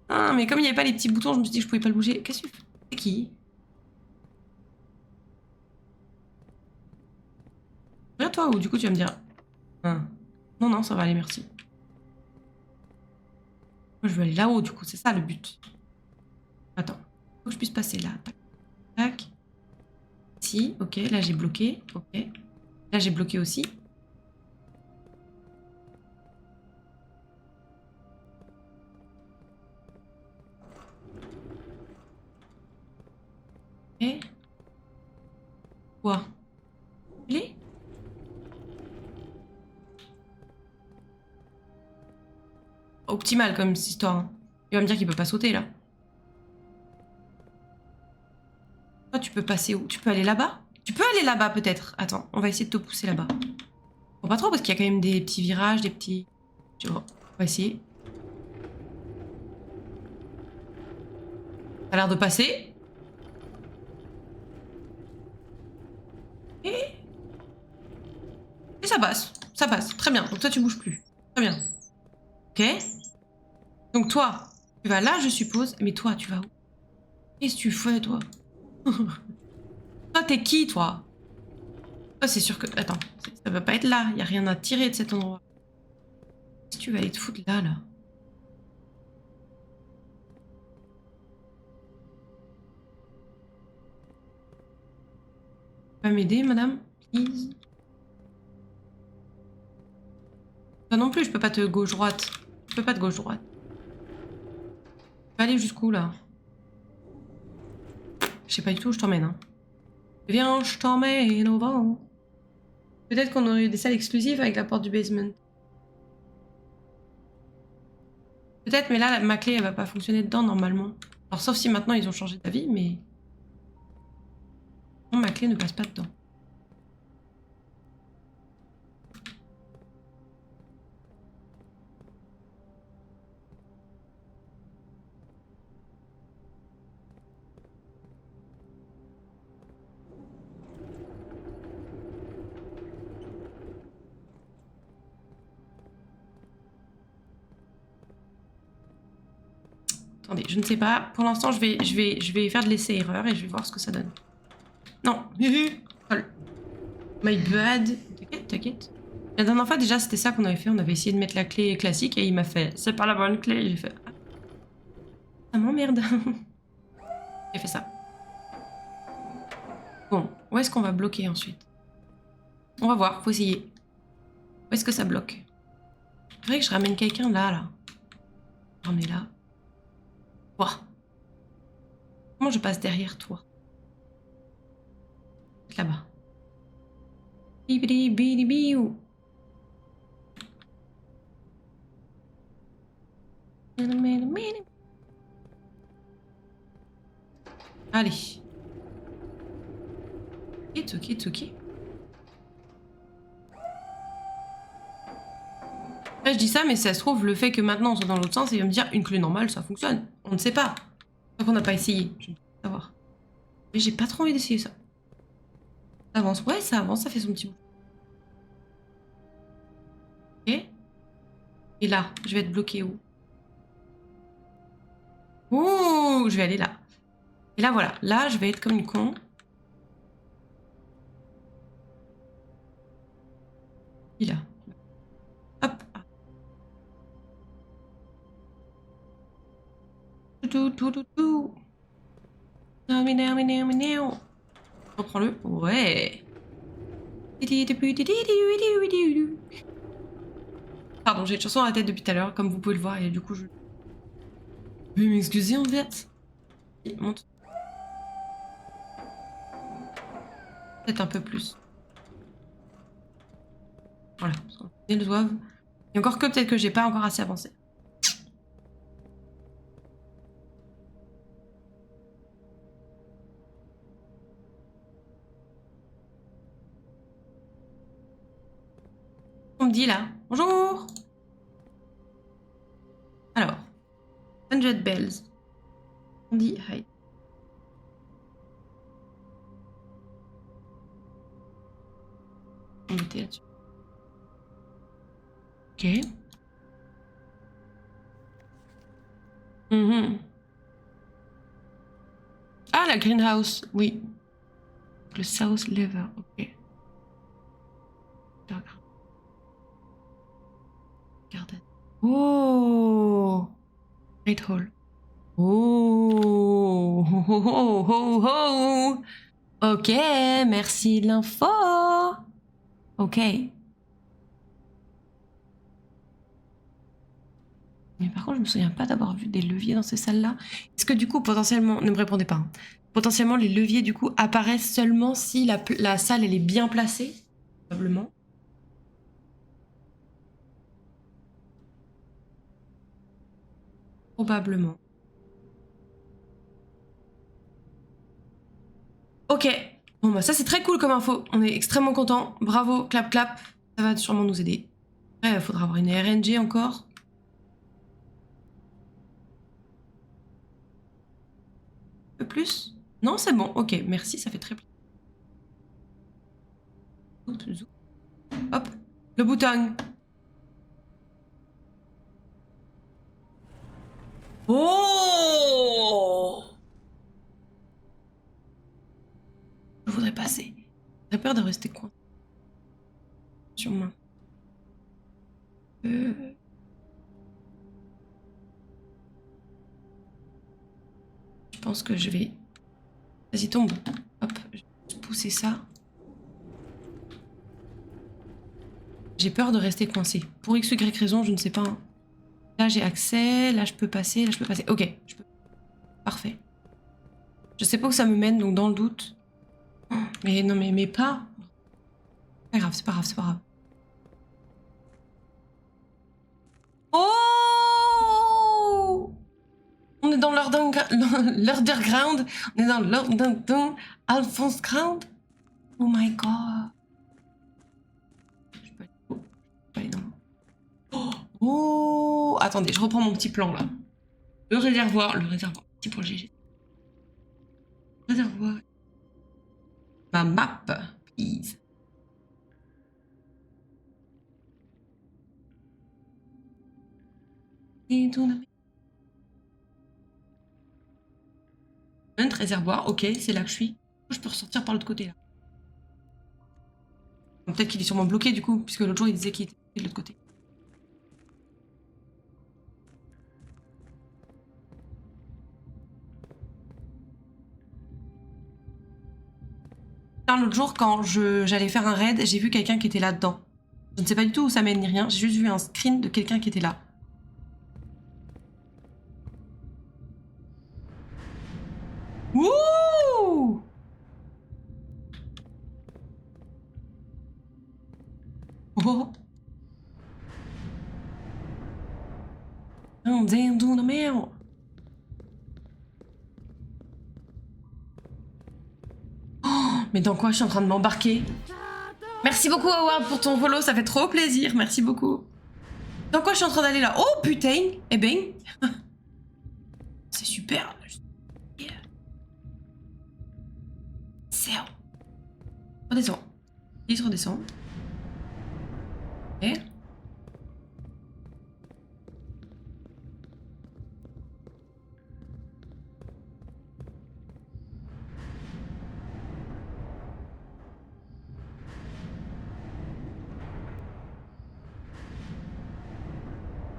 Ah, mais comme il n'y avait pas les petits boutons, je me suis dit que je pouvais pas le bouger. Qu'est-ce que tu fais? C'est qui? Regarde toi, ou du coup tu vas me dire... Ah. Non, non, ça va aller, merci. Moi, je veux aller là-haut, du coup, c'est ça le but. Attends, faut que je puisse passer là. Tac, tac. Si, ok, là j'ai bloqué, ok. Là j'ai bloqué aussi. Et... Quoi? Il est? Optimal comme cette histoire. Hein. Il va me dire qu'il peut pas sauter là. Toi, tu peux passer où? Tu peux aller là-bas? Tu peux aller là-bas peut-être. Attends, on va essayer de te pousser là-bas. Bon, pas trop parce qu'il y a quand même des petits virages, des petits... Tu vois, on va essayer. Ça a l'air de passer. Et ça passe. Ça passe. Très bien. Donc toi, tu bouges plus. Très bien. Ok. Donc toi, tu vas là, je suppose. Mais toi, tu vas où? Qu'est-ce que tu fais, toi? Toi, t'es qui, toi? Toi, c'est sûr que... Attends. Ça va pas être là. Y a rien à tirer de cet endroit. Qu'est-ce que tu vas aller te foutre là, là? Tu vas m'aider, madame? Please. Toi non plus, je peux pas te gauche-droite. Je peux pas te gauche-droite. Tu vas aller jusqu'où, là? Je sais pas du tout où je t'emmène, hein. Viens, je t'emmène au vent. Peut-être qu'on aurait eu des salles exclusives avec la porte du basement. Peut-être, mais là, ma clé, elle va pas fonctionner dedans, normalement. Alors, sauf si maintenant, ils ont changé d'avis, mais... Non, ma clé ne passe pas dedans. Attendez, je ne sais pas. Pour l'instant, je vais faire de l'essai-erreur et je vais voir ce que ça donne. Non. My bad. T'inquiète, t'inquiète. La dernière fois, déjà, c'était ça qu'on avait fait. On avait essayé de mettre la clé classique et il m'a fait « C'est pas la bonne clé ». J'ai fait « Ah, ça m'emmerde ». J'ai fait ça. Bon, où est-ce qu'on va bloquer ensuite? On va voir, faut essayer. Où est-ce que ça bloque? Il faudrait que je ramène quelqu'un là, là. On est là. Toi. Comment je passe derrière toi? Là-bas. Bibidi bidi biou. Allez. Ok. Là, je dis ça, mais ça se trouve, le fait que maintenant on soit dans l'autre sens, il va me dire une clé normale, ça fonctionne. On ne sait pas. Tant qu'on n'a pas essayé. Je ne peux pas savoir. Mais j'ai pas trop envie d'essayer ça. Ça avance. Ouais, ça avance, ça fait son petit bout. Ok. Et là, je vais être bloquée où? Ouh, je vais aller là. Et là, voilà. Là, je vais être comme une con. Et là. Hop. Tout. Reprends-le. Ouais. Pardon, j'ai une chanson à la tête depuis tout à l'heure, comme vous pouvez le voir, et du coup, je vais m'excuser en fait. Monte. Peut-être un peu plus. Voilà. Et le doivent. Et encore que peut-être que j'ai pas encore assez avancé. On me dit là. Bonjour. Alors. 100 bells. On dit hi. On était là-dessus. Ok. Ah, la greenhouse. Oui. Le South Lever. Ok. Garden. Oh. Great Hall. Oh. Ok, merci de l'info. Ok. Mais par contre, je me souviens pas d'avoir vu des leviers dans ces salles-là. Est-ce que du coup, potentiellement, ne me répondez pas, hein. Potentiellement, les leviers du coup apparaissent seulement si la salle elle est bien placée, probablement. Probablement. Ok. Bon bah ça c'est très cool comme info. On est extrêmement content. Bravo, clap clap. Ça va sûrement nous aider. Après, il faudra avoir une RNG encore. plus? Non, c'est bon. Ok, merci, ça fait très plaisir. Hop, le bouton. Oh! Je voudrais passer. J'ai peur de rester coincé. Sur moi. Je pense que je vais... Vas-y, tombe. Hop, je vais pousser ça. J'ai peur de rester coincé. Pour x ou y raison, je ne sais pas. Hein. Là, j'ai accès. Là, je peux passer. Là, je peux passer. Ok, je peux. Parfait. Je sais pas où ça me mène, donc dans le doute. Mais non, mais pas. C'est pas grave, c'est pas grave, c'est pas grave. Oh! On est dans l'underground. On est dans l'underground. Alphonse Ground. Oh my god. Je peux aller dans... Oh! Attendez, je reprends mon petit plan là. Le réservoir. Petit projet GG. Réservoir. Ma map, please. Un réservoir, ok, c'est là que je suis. Je peux ressortir par l'autre côté là. Peut-être qu'il est sûrement bloqué du coup, puisque l'autre jour il disait qu'il était de l'autre côté. L'autre jour, quand j'allais faire un raid, j'ai vu quelqu'un qui était là-dedans. Je ne sais pas du tout où ça mène ni rien, j'ai juste vu un screen de quelqu'un qui était là. Wouh! Oh! Não dentro no meu. Oh, mais dans quoi je suis en train de m'embarquer? Merci beaucoup Howard pour ton follow, ça fait trop plaisir, merci beaucoup. Dans quoi je suis en train d'aller là? Oh putain! Eh ben... C'est super. C'est... Redescends. Please, redescends. Ok.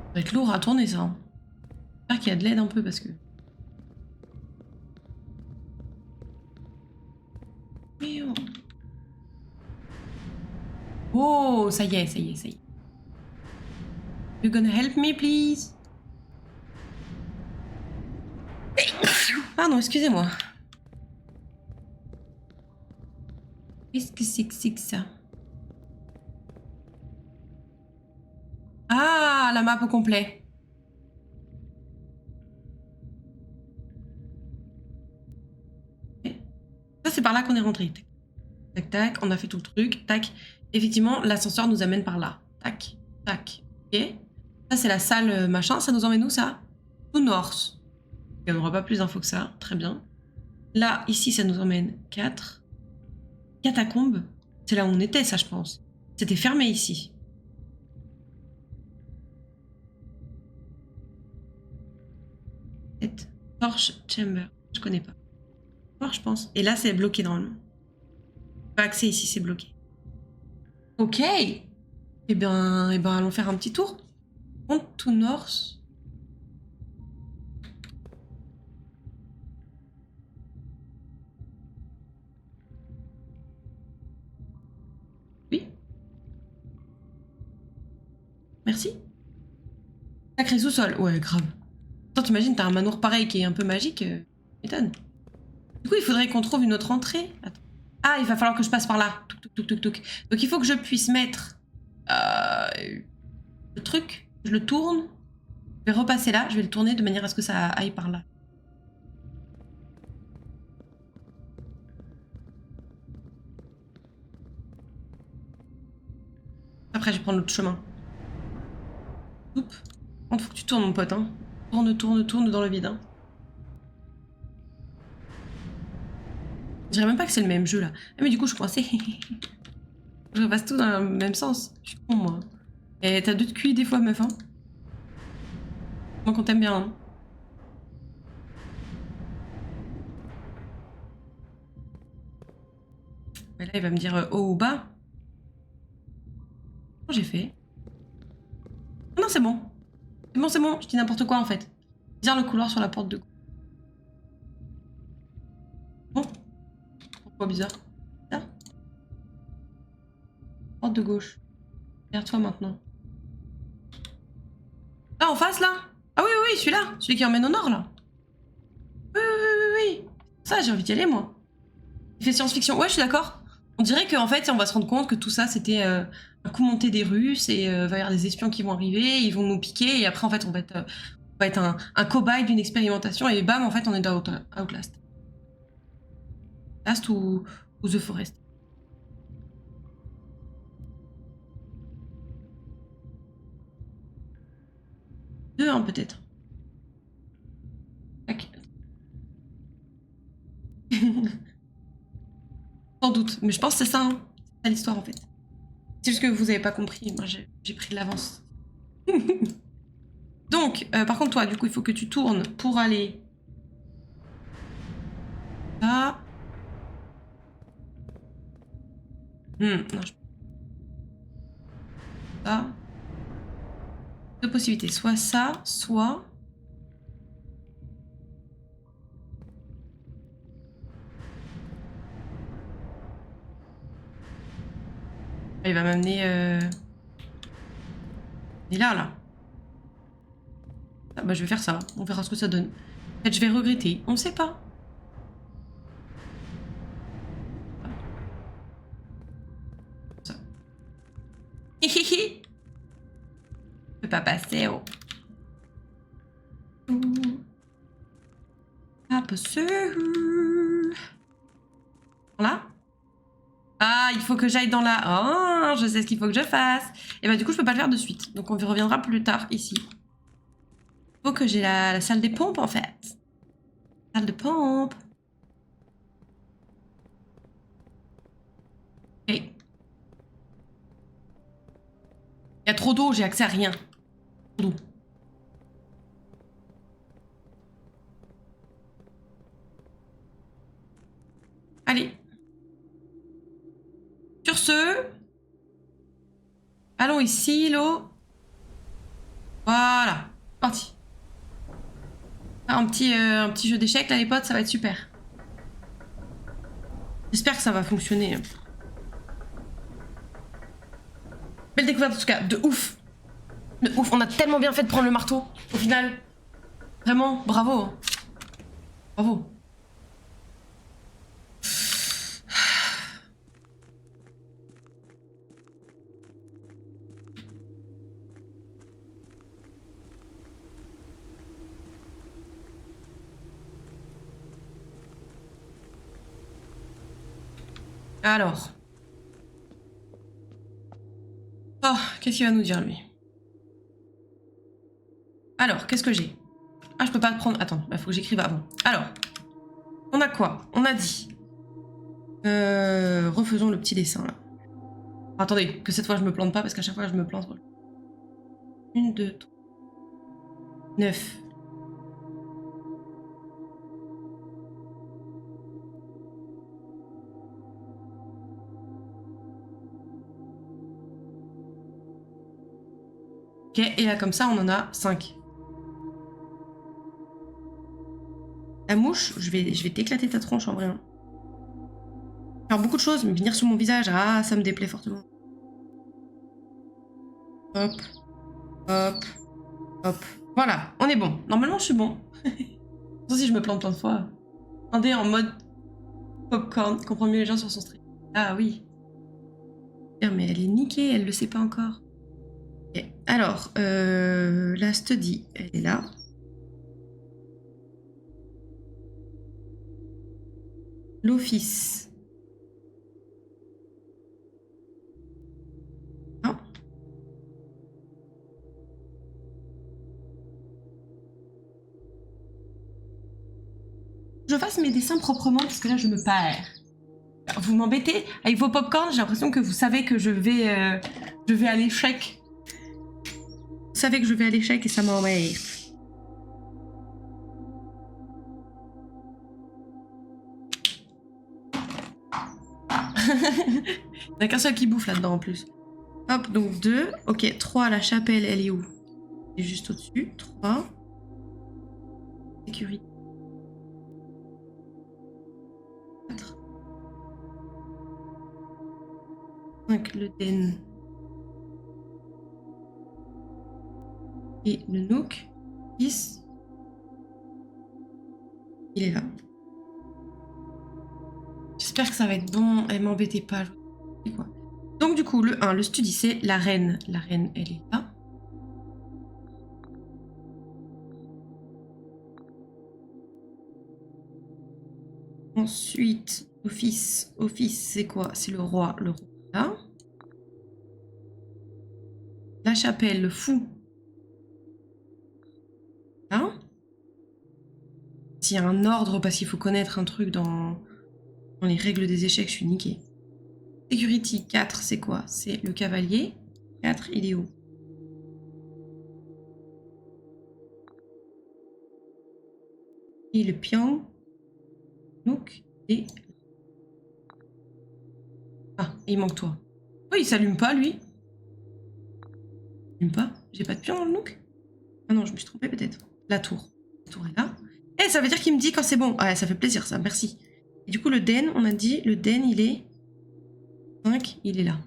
Ça va être lourd à tourner ça. J'espère qu'il y a de l'aide un peu parce que... Oh, ça y est, ça y est, ça y est. You gonna help me, please? Pardon, excusez-moi. Qu'est-ce que c'est que ça? Ah, la map au complet. Ça, c'est par là qu'on est rentré. Tac, tac, on a fait tout le truc. Tac. Effectivement, l'ascenseur nous amène par là. Tac, tac. Ok. Ça, c'est la salle machin. Ça nous emmène où, ça? To North. On n'aura pas plus d'infos que ça. Très bien. Là, ici, ça nous emmène 4. Catacombes. C'est là où on était, ça, je pense. C'était fermé ici. Torch Chamber. Je connais pas. Voir, je pense. Et là, c'est bloqué normalement. Pas accès ici, c'est bloqué. Ok. Eh ben, allons faire un petit tour. On to North. Oui. Merci. Sacré sous-sol. Ouais, grave. Attends, t'imagines, t'as un manoir pareil qui est un peu magique. M'étonne. Du coup, il faudrait qu'on trouve une autre entrée. Attends. Ah, il va falloir que je passe par là. Touc, touc, touc, touc, touc. Donc il faut que je puisse mettre le truc. Je le tourne. Je vais repasser là. Je vais le tourner de manière à ce que ça aille par là. Après, je vais prendre l'autre chemin. Oups. Faut que tu tournes, mon pote. Hein. Tourne, tourne, tourne dans le vide. Hein. Je dirais même pas que c'est le même jeu là. Ah, mais du coup, je suis coincée. Je repasse tout dans le même sens. Je suis con, moi. Et t'as deux de QI des fois, meuf, hein. Donc on t'aime bien, hein. Mais là, il va me dire haut ou bas. Comment j'ai fait? Non, c'est bon. C'est bon, c'est bon. Je dis n'importe quoi, en fait. Dire le couloir sur la porte de gauche. Bon. Pourquoi bizarre? Là. Porte de gauche. Regarde-toi maintenant. Ah, en face, là? Ah oui, oui, oui, celui-là. Celui qui emmène au nord, là. Oui, oui, oui, oui, oui. Ça, j'ai envie d'y aller, moi. Il fait science-fiction. Ouais, je suis d'accord. On dirait qu'en fait, on va se rendre compte que tout ça, c'était un coup monté des Russes et va y avoir des espions qui vont arriver, ils vont nous piquer et après, en fait, on va être un cobaye d'une expérimentation et bam, en fait, on est dans Outlast. Outlast ou The Forest. Deux, hein, peut-être. Tac. Sans doute. Mais je pense que c'est ça, hein. C'est ça l'histoire, en fait. C'est juste que vous avez pas compris. Moi, j'ai pris de l'avance. Donc, par contre, toi, du coup, il faut que tu tournes pour aller là. Non, ça. Deux possibilités. Soit ça, soit... Il va m'amener... Et là. Ah bah je vais faire ça. On verra ce que ça donne. Peut-être je vais regretter. On sait pas. Ça. Hihihi. Je peux pas passer, oh. Pas possible. Là. Ah, il faut que j'aille dans la... Oh, je sais ce qu'il faut que je fasse. Et bah du coup, je peux pas le faire de suite. Donc on y reviendra plus tard ici. Il faut que j'ai la salle des pompes, en fait. Salle de pompe. Ok. Il y a trop d'eau, j'ai accès à rien. Trop d'eau. Allez. Sur ce, allons ici, l'eau. Voilà. Parti. Un petit jeu d'échecs là, les potes, ça va être super. J'espère que ça va fonctionner. Belle découverte en tout cas, de ouf. De ouf, on a tellement bien fait de prendre le marteau, au final. Vraiment, bravo. Bravo. Alors. Oh, qu'est-ce qu'il va nous dire, lui? Alors, qu'est-ce que j'ai? Ah, je peux pas le prendre. Attends, il faut que j'écrive avant. Alors, on a quoi? On a dit. Refaisons le petit dessin, là. Attendez, que cette fois je me plante pas, parce qu'à chaque fois je me plante. 1, 2, 3, 9. Ok, et là comme ça on en a 5. La mouche, je vais t'éclater ta tronche en vrai. Hein. Faire beaucoup de choses, mais venir sur mon visage, ah ça me déplaît fortement. Hop, hop, hop. Voilà, on est bon. Normalement je suis bon. Sauf si je me plante plein de fois. Attendez, en mode popcorn, comprend mieux les gens sur son stream. Ah oui. Mais elle est niquée, elle le sait pas encore. Ok. Alors, la study, elle est là. L'office. Non. Je fasse mes dessins proprement parce que là je me perds. Vous m'embêtez avec vos popcorn, j'ai l'impression que vous savez que je vais à l'échec. Vous savez que je vais à l'échec et ça m'emmerde. Il n'y a qu'un seul qui bouffe là-dedans en plus. Hop, donc 2. Ok, 3, la chapelle, elle est où? Elle est juste au-dessus. 3. Sécurité. 4. 5, le den. Et le nook. 6. Il est là. J'espère que ça va être bon. Elle m'embêtait pas. Quoi. Donc du coup, le 1, le study, c'est la reine. La reine, elle est là. Ensuite, office. Office, c'est quoi? C'est le roi. Le roi, là. La chapelle, le fou. Là. S'il y a un ordre, parce qu'il faut connaître un truc dans les règles des échecs, je suis niquée. Security, 4, c'est quoi? C'est le cavalier. 4, il est où? Et le pion. Nook et... Ah, il manque toi. Oh, il s'allume pas, lui. Il s'allume pas. J'ai pas de pion dans le Nook? Ah non, je me suis trompée peut-être. La tour. La tour est là. Eh, ça veut dire qu'il me dit quand c'est bon. Ouais, ça fait plaisir, ça. Merci. Et du coup, le den, on a dit, le den, il est... 5, il est là.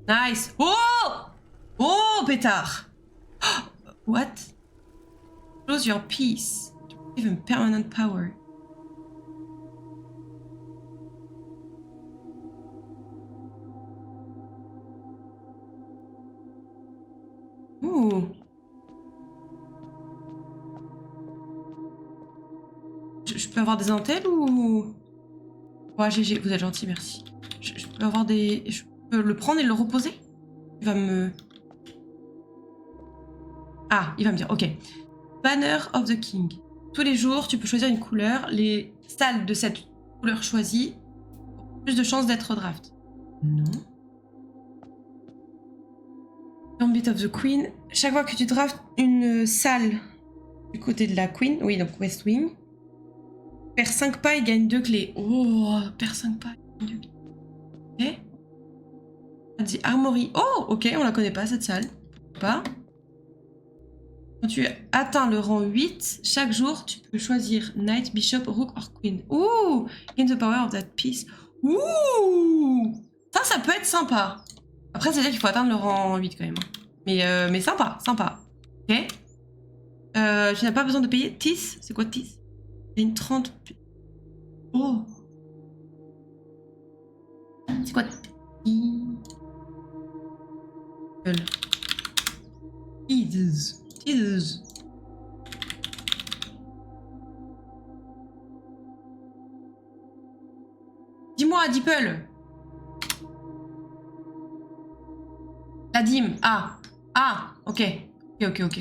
Nice. Oh! Oh, pétard. What? Close your piece. Give him permanent power. Ouh. Je peux avoir des intels ou... Ouais, GG, vous êtes gentil, merci. Je peux avoir des... Je peux le prendre et le reposer? Il va me... Ah, il va me dire, ok. Banner of the King. Tous les jours, tu peux choisir une couleur. Les stalles de cette couleur choisie ont plus de chances d'être draft. Non. Gambit of the Queen. Chaque fois que tu draftes une salle du côté de la Queen, oui, donc West Wing, perd 5 pas et gagne 2 clés. Oh, perd 5 pas et gagne 2 clés. Ok. On dit Armory. Oh, ok, on la connaît pas cette salle. Pas. Quand tu atteins le rang 8, chaque jour, tu peux choisir Knight, Bishop, Rook or Queen. Ouh! Gain the power of that piece. Ouh! Ça peut être sympa. Après, c'est-à-dire qu'il faut atteindre le rang 8 quand même. Mais sympa, sympa. Ok. Tu n'as pas besoin de payer. Tis, c'est quoi Tis? Il y a une 30... Oh! C'est quoi Tis. Tis. Dis-moi, Deeple. La dîme. Ah. Ah, ok. Ok. Ok.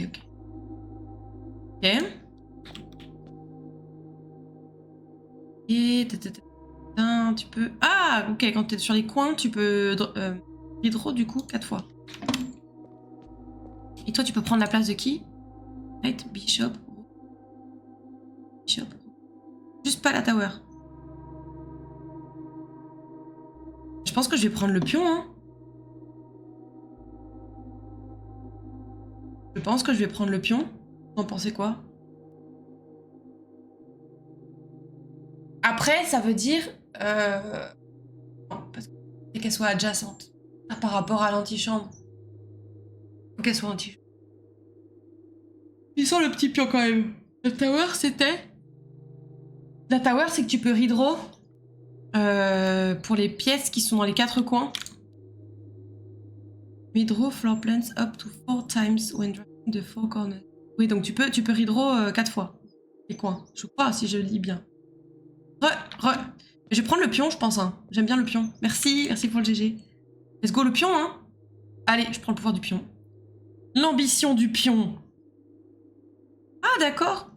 Et... tu peux... Ah, ok, quand t'es sur les coins, tu peux... hydro, du coup, 4 fois. Et toi, tu peux prendre la place de qui? Knight, Bishop. Bishop. Juste pas la tower. Je pense que je vais prendre le pion, hein. Je pense que je vais prendre le pion. Vous en pensez quoi? Après, ça veut dire... Non, parce que c'est qu'elle soit adjacente. Ah, par rapport à l'antichambre. Faut qu'elle soit antichambre. Il sent le petit pion quand même. La tower, c'était... La tower, c'est que tu peux redraw pour les pièces qui sont dans les 4 coins. Redraw floor plans up to 4 times when drafting the 4 corners. Oui, donc tu peux redraw 4 fois les coins. Je crois, si je lis bien. Je vais prendre le pion, je pense. Hein. J'aime bien le pion. Merci pour le GG. Let's go le pion, hein. Allez, je prends le pouvoir du pion. L'ambition du pion. Ah, d'accord.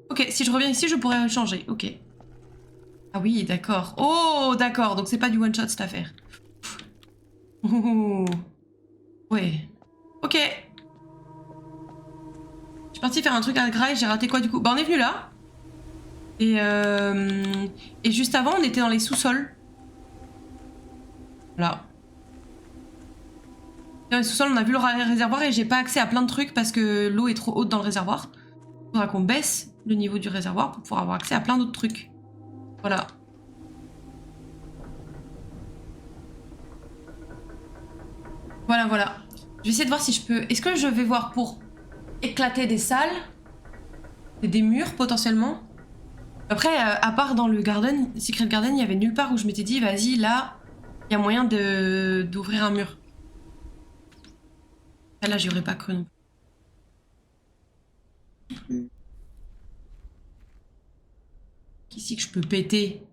Ok, si je reviens ici, je pourrais changer. Ok. Ah oui, d'accord. Oh, d'accord. Donc c'est pas du one shot cette affaire. Oh. Ouais. Ok. Je suis partie faire un truc à Grail, j'ai raté quoi du coup? Bah on est venu là. Et juste avant, on était dans les sous-sols. Voilà. Dans les sous-sols, on a vu le réservoir et j'ai pas accès à plein de trucs parce que l'eau est trop haute dans le réservoir. Il faudra qu'on baisse le niveau du réservoir pour pouvoir avoir accès à plein d'autres trucs. Voilà. Voilà, voilà. Je vais essayer de voir si je peux... Est-ce que je vais voir pour éclater des salles et des murs potentiellement? Après, à part dans le garden, Secret Garden, il y avait nulle part où je m'étais dit, vas-y, là, il y a moyen d'ouvrir un mur. Là, j'y aurais pas cru non plus. Ici que je peux péter.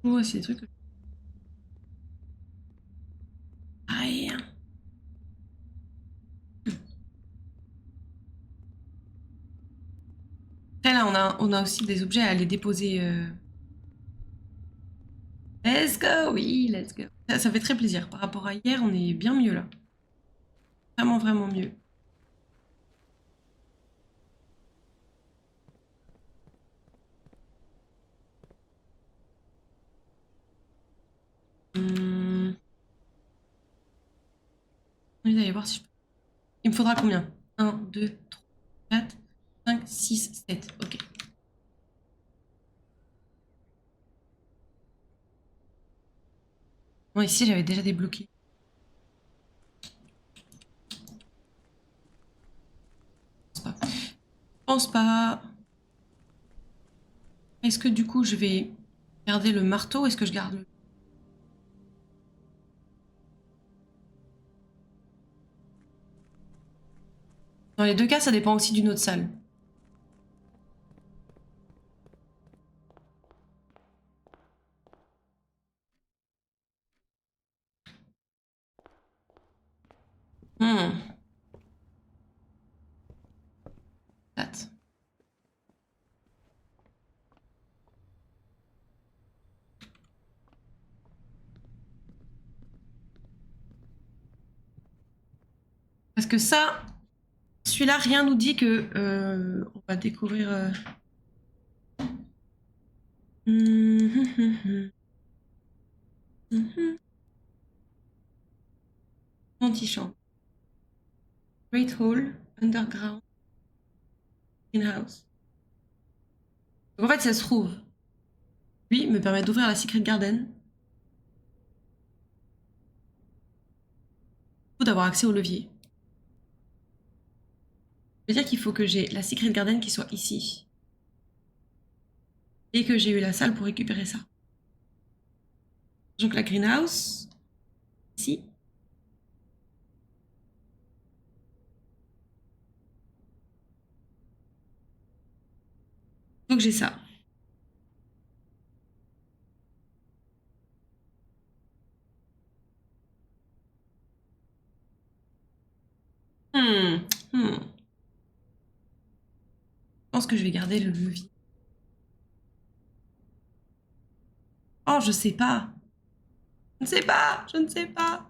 Ouais, c'est des trucs que... Aïe. Après, là, on a aussi des objets à aller déposer. Let's go, oui, let's go. Ça fait très plaisir. Par rapport à hier, on est bien mieux là. Vraiment, vraiment mieux. Hum... On va aller voir si je peux... Il me faudra combien? 1, 2, 3, 4, 5, 6, 7. Ok. Bon, ici, j'avais déjà débloqué. Je pense pas. Je pense pas. Est-ce que du coup, je vais garder le marteau ou est-ce que je garde le... Dans les deux cas, ça dépend aussi d'une autre salle. Hmm. Date. Parce que ça, celui-là, rien nous dit que on va découvrir. Antichambre. Great Hall, Underground, Greenhouse. Donc en fait, ça se trouve, lui me permet d'ouvrir la Secret Garden ou d'avoir accès au levier. Ça veut dire qu'il faut que j'ai la Secret Garden qui soit ici. Et que j'ai eu la salle pour récupérer ça. Donc la Greenhouse, ici. Donc j'ai ça. Hmm. Hmm. Je pense que je vais garder le levier. Oh, je sais pas. Je ne sais pas. Je ne sais pas.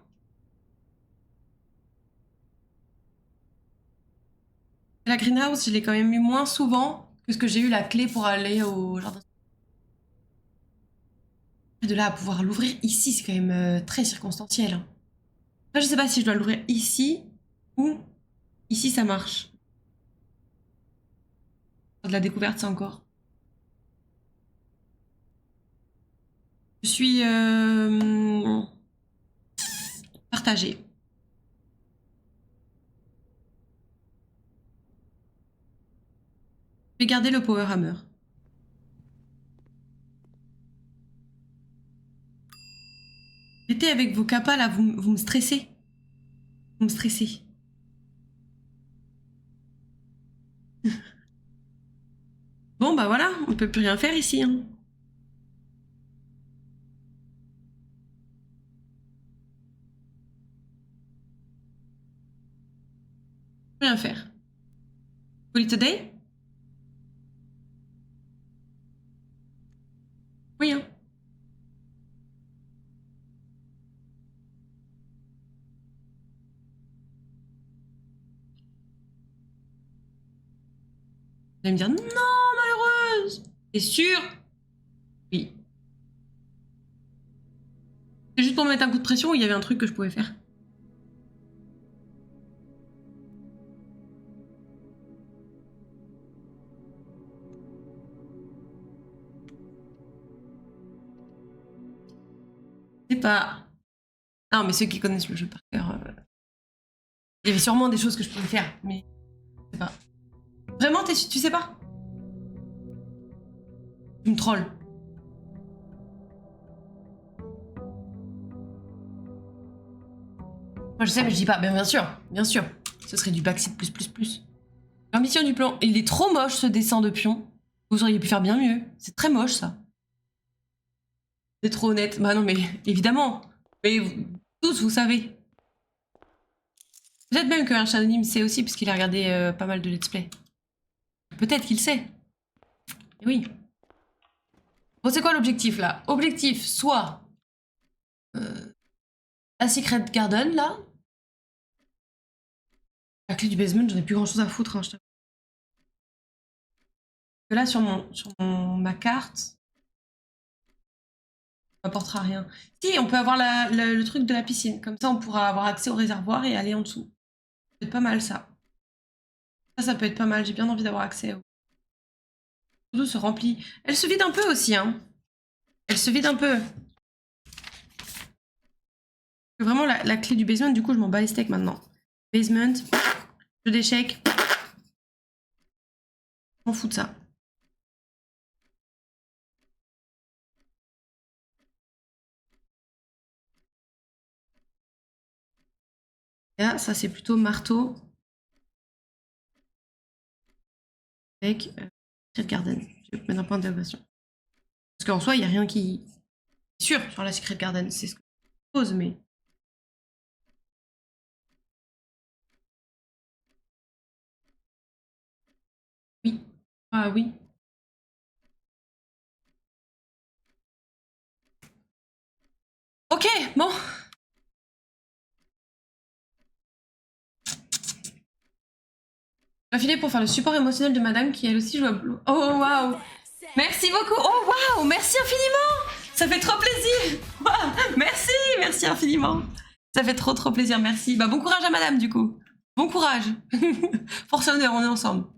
La greenhouse, je l'ai quand même eu moins souvent que ce que j'ai eu la clé pour aller au jardin. De là à pouvoir l'ouvrir ici, c'est quand même très circonstanciel. Hein. Après, je sais pas si je dois l'ouvrir ici ou ici, ça marche. De la découverte, c'est encore. Je suis partagée. Je vais garder le Power Hammer. Arrêtez avec vos capas là, vous me stressez. Vous me stressez. Bon, bah voilà, on peut plus rien faire ici. Hein. Rien faire. Call it today? Oui, hein. Vous allez me dire non, malheureuse. T'es sûr? Oui. C'est juste pour me mettre un coup de pression ou il y avait un truc que je pouvais faire? Je sais pas. Non, mais ceux qui connaissent le jeu par cœur, il y avait sûrement des choses que je pouvais faire, mais je sais pas. Vraiment, tu sais pas? Tu me trolles. Moi, je sais, mais je dis pas. Bien sûr, bien sûr. Ce serait du backseat plus. L'ambition du plan. Il est trop moche, ce dessin de pion. Vous auriez pu faire bien mieux. C'est très moche, ça. C'est trop honnête. Bah non, mais évidemment. Mais tous, vous savez. Peut-être même qu'un anonyme sait aussi, puisqu'il a regardé pas mal de let's play. Peut-être qu'il sait. Et oui. Bon, c'est quoi l'objectif, là? Objectif, soit... la Secret Garden, là. La clé du basement, j'en ai plus grand-chose à foutre, hein, je t'avoue. Que là, ma carte, ça m'apportera rien. Si, on peut avoir le truc de la piscine. Comme ça, on pourra avoir accès au réservoir et aller en dessous. Ça peut être pas mal, ça. Ça peut être pas mal. J'ai bien envie d'avoir accès. L'eau se remplit. Elle se vide un peu aussi, hein. Elle se vide un peu. Vraiment, la clé du basement, du coup, je m'en bats les steaks maintenant. Basement, jeu d'échecs. Je m'en fous de ça. Et là, ça, c'est plutôt marteau. Avec Secret Garden. Je vais mettre un point d'interrogation. Parce qu'en soi, il n'y a rien qui... sûr sur la Secret Garden. C'est ce que je pose, mais... Oui. Ah oui. Ok, bon. On va filer pour faire le support émotionnel de madame qui elle aussi joue à Blue. Oh waouh. Merci beaucoup. Oh waouh, merci infiniment. Ça fait trop plaisir. Merci, merci infiniment. Ça fait trop plaisir, merci. Bah bon courage à madame du coup. Bon courage. Force et honneur, on est ensemble.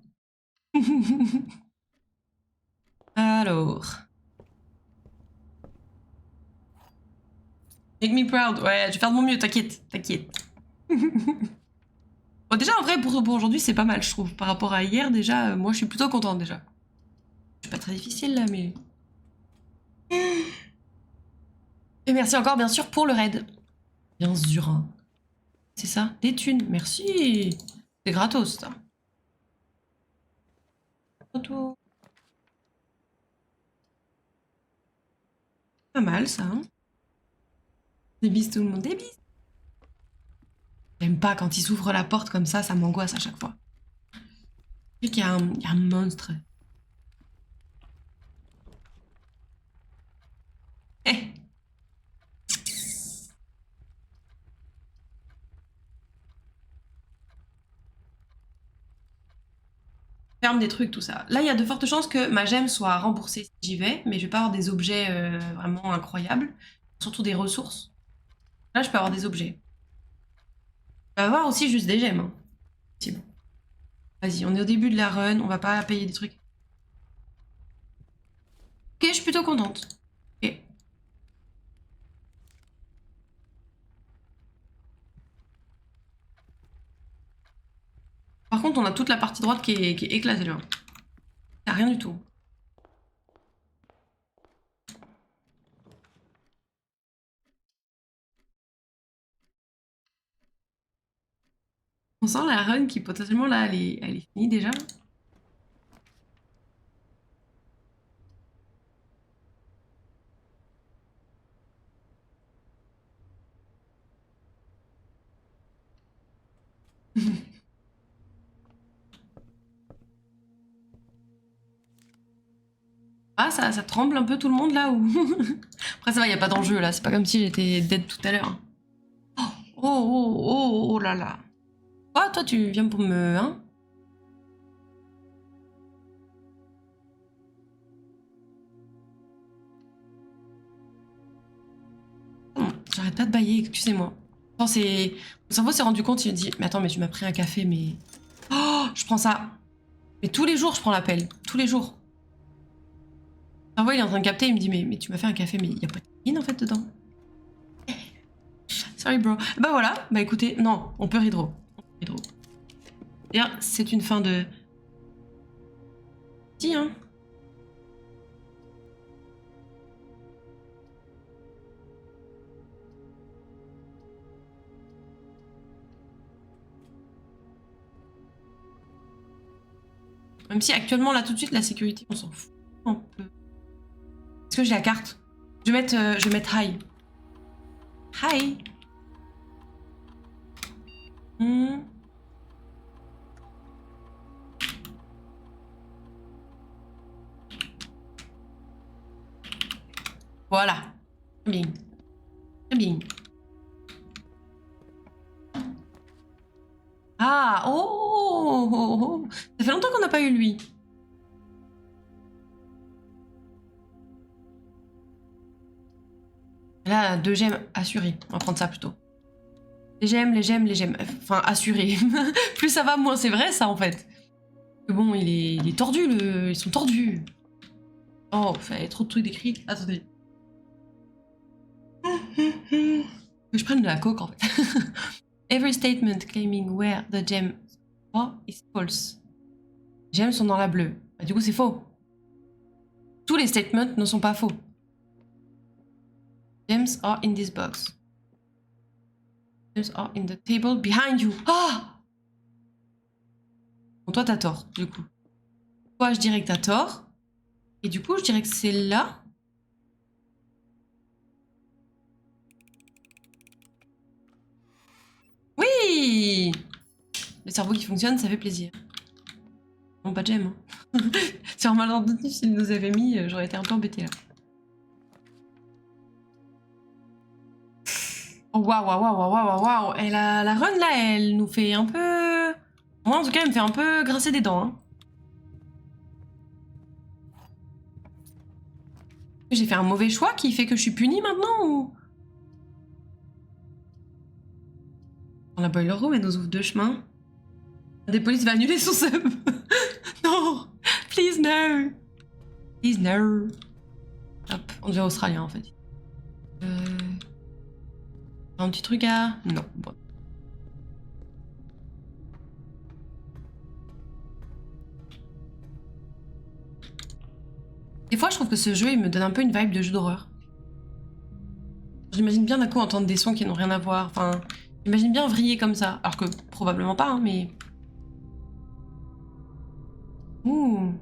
Alors. Make me proud. Ouais, je vais faire de mon mieux, t'inquiète, t'inquiète. Bon, déjà, en vrai, pour aujourd'hui, c'est pas mal, je trouve. Par rapport à hier, déjà, moi, je suis plutôt contente, déjà. C'est pas très difficile, là, mais... Et merci encore, bien sûr, pour le raid. Bien sûr. Hein. C'est ça, des thunes. Merci. C'est gratos, ça. Gratos. Pas mal, ça. Hein. Des bis, tout le monde. Des bis. J'aime pas quand ils s'ouvrent la porte comme ça m'angoisse à chaque fois. Je sais qu'il y a un monstre. Eh. Ferme des trucs, tout ça. Là, il y a de fortes chances que ma gemme soit remboursée si j'y vais, mais je vais pas avoir des objets vraiment incroyables. Surtout des ressources. Là, je peux avoir des objets. Je peux avoir aussi juste des gemmes. Hein. C'est bon. Vas-y, on est au début de la run, on va pas payer des trucs. Ok, je suis plutôt contente. Ok. Par contre, on a toute la partie droite qui est éclatée là. Y a rien du tout. On sent la run qui potentiellement là, elle est finie déjà. ça tremble un peu tout le monde là ou... Après ça va, y a pas d'enjeu là, c'est pas comme si j'étais dead tout à l'heure. Oh là là. Ah, toi tu viens pour me... Hein? J'arrête pas de bailler, excusez-moi. Mon cerveau s'est rendu compte, il a dit « Mais attends, mais tu m'as pris un café, mais... » Oh, je prends ça. Mais tous les jours, je prends l'appel. Tous les jours. Le cerveau, il est en train de capter, il me dit « Mais tu m'as fait un café, mais il y a pas de caféine, en fait, dedans. » Sorry, bro. Bah voilà, bah écoutez, non, on peut hydro. D'ailleurs, c'est une fin de... Si, hein. Même si actuellement, là, tout de suite, la sécurité, on s'en fout un peu. Est-ce que j'ai la carte? Je vais mettre high. High. Voilà. Très bien. Très bien. Ah, oh. Ça fait longtemps qu'on n'a pas eu lui. Là, 2 gemmes assurées. On va prendre ça plutôt. Les gemmes. Enfin, assurées. Plus ça va, moins c'est vrai, ça, en fait. Bon, il est tordu, ils sont tordus. Oh, il y a trop de trucs décrits. Attendez. Que je prenne de la coke, en fait. Every statement claiming where the gems are is false. Les gemmes sont dans la bleue. Bah, du coup, c'est faux. Tous les statements ne sont pas faux. Gems are in this box. Gems are in the table behind you. Ah! Bon, toi, t'as tort, du coup. Toi, je dirais que t'as tort. Et du coup, je dirais que c'est là. Oui! Le cerveau qui fonctionne, ça fait plaisir. Non, pas de gemme. Hein. Sur un malentendu, s'il nous avait mis, j'aurais été un peu embêtée là. Oh waouh. Et la run là, elle nous fait un peu... Moi en tout cas, elle me fait un peu grincer des dents. Hein. J'ai fait un mauvais choix qui fait que je suis punie maintenant ou... La boiler room, elle nous ouvre 2 chemins. Des polices va annuler son sub. Non, please no. Please no. Hop, on devient australien en fait. Un petit truc à... Non, bon. Des fois, je trouve que ce jeu, il me donne un peu une vibe de jeu d'horreur. J'imagine bien d'un coup entendre des sons qui n'ont rien à voir. Enfin, j'imagine bien vriller comme ça. Alors que probablement pas, hein, mais... Ouh.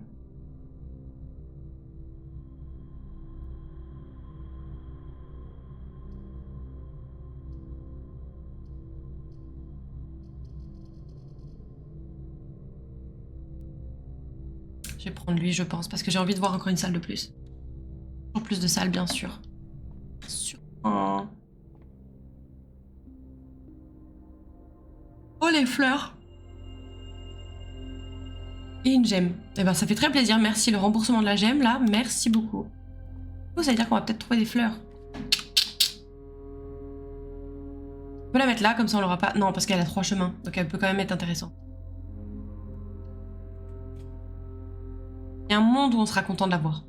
Je vais prendre lui, je pense, parce que j'ai envie de voir encore une salle de plus. En plus de salles, bien sûr. Oh, oh les fleurs. Et une gemme. Eh ben, ça fait très plaisir. Merci, le remboursement de la gemme, là. Merci beaucoup. Oh, ça veut dire qu'on va peut-être trouver des fleurs. On peut la mettre là, comme ça on l'aura pas... Non, parce qu'elle a 3 chemins. Donc elle peut quand même être intéressante. Il y a un monde où on sera content de la voir.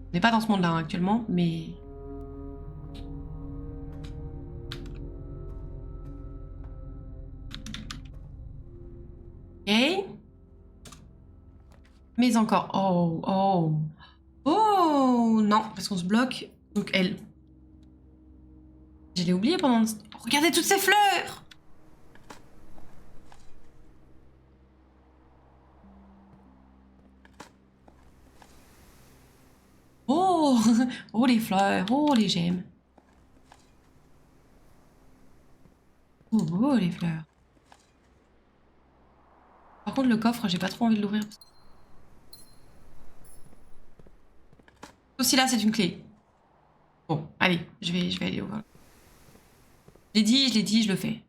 On n'est pas dans ce monde-là hein, actuellement, mais... Ok. Mais encore... Oh, non, parce qu'on se bloque. Donc elle... Je l'ai oublié pendant... Regardez toutes ces fleurs! Oh, oh les fleurs, oh les gemmes. Oh les fleurs. Par contre le coffre, j'ai pas trop envie de l'ouvrir. Aussi là, c'est une clé. Bon, allez, je vais aller ouvrir. Je l'ai dit, je le fais.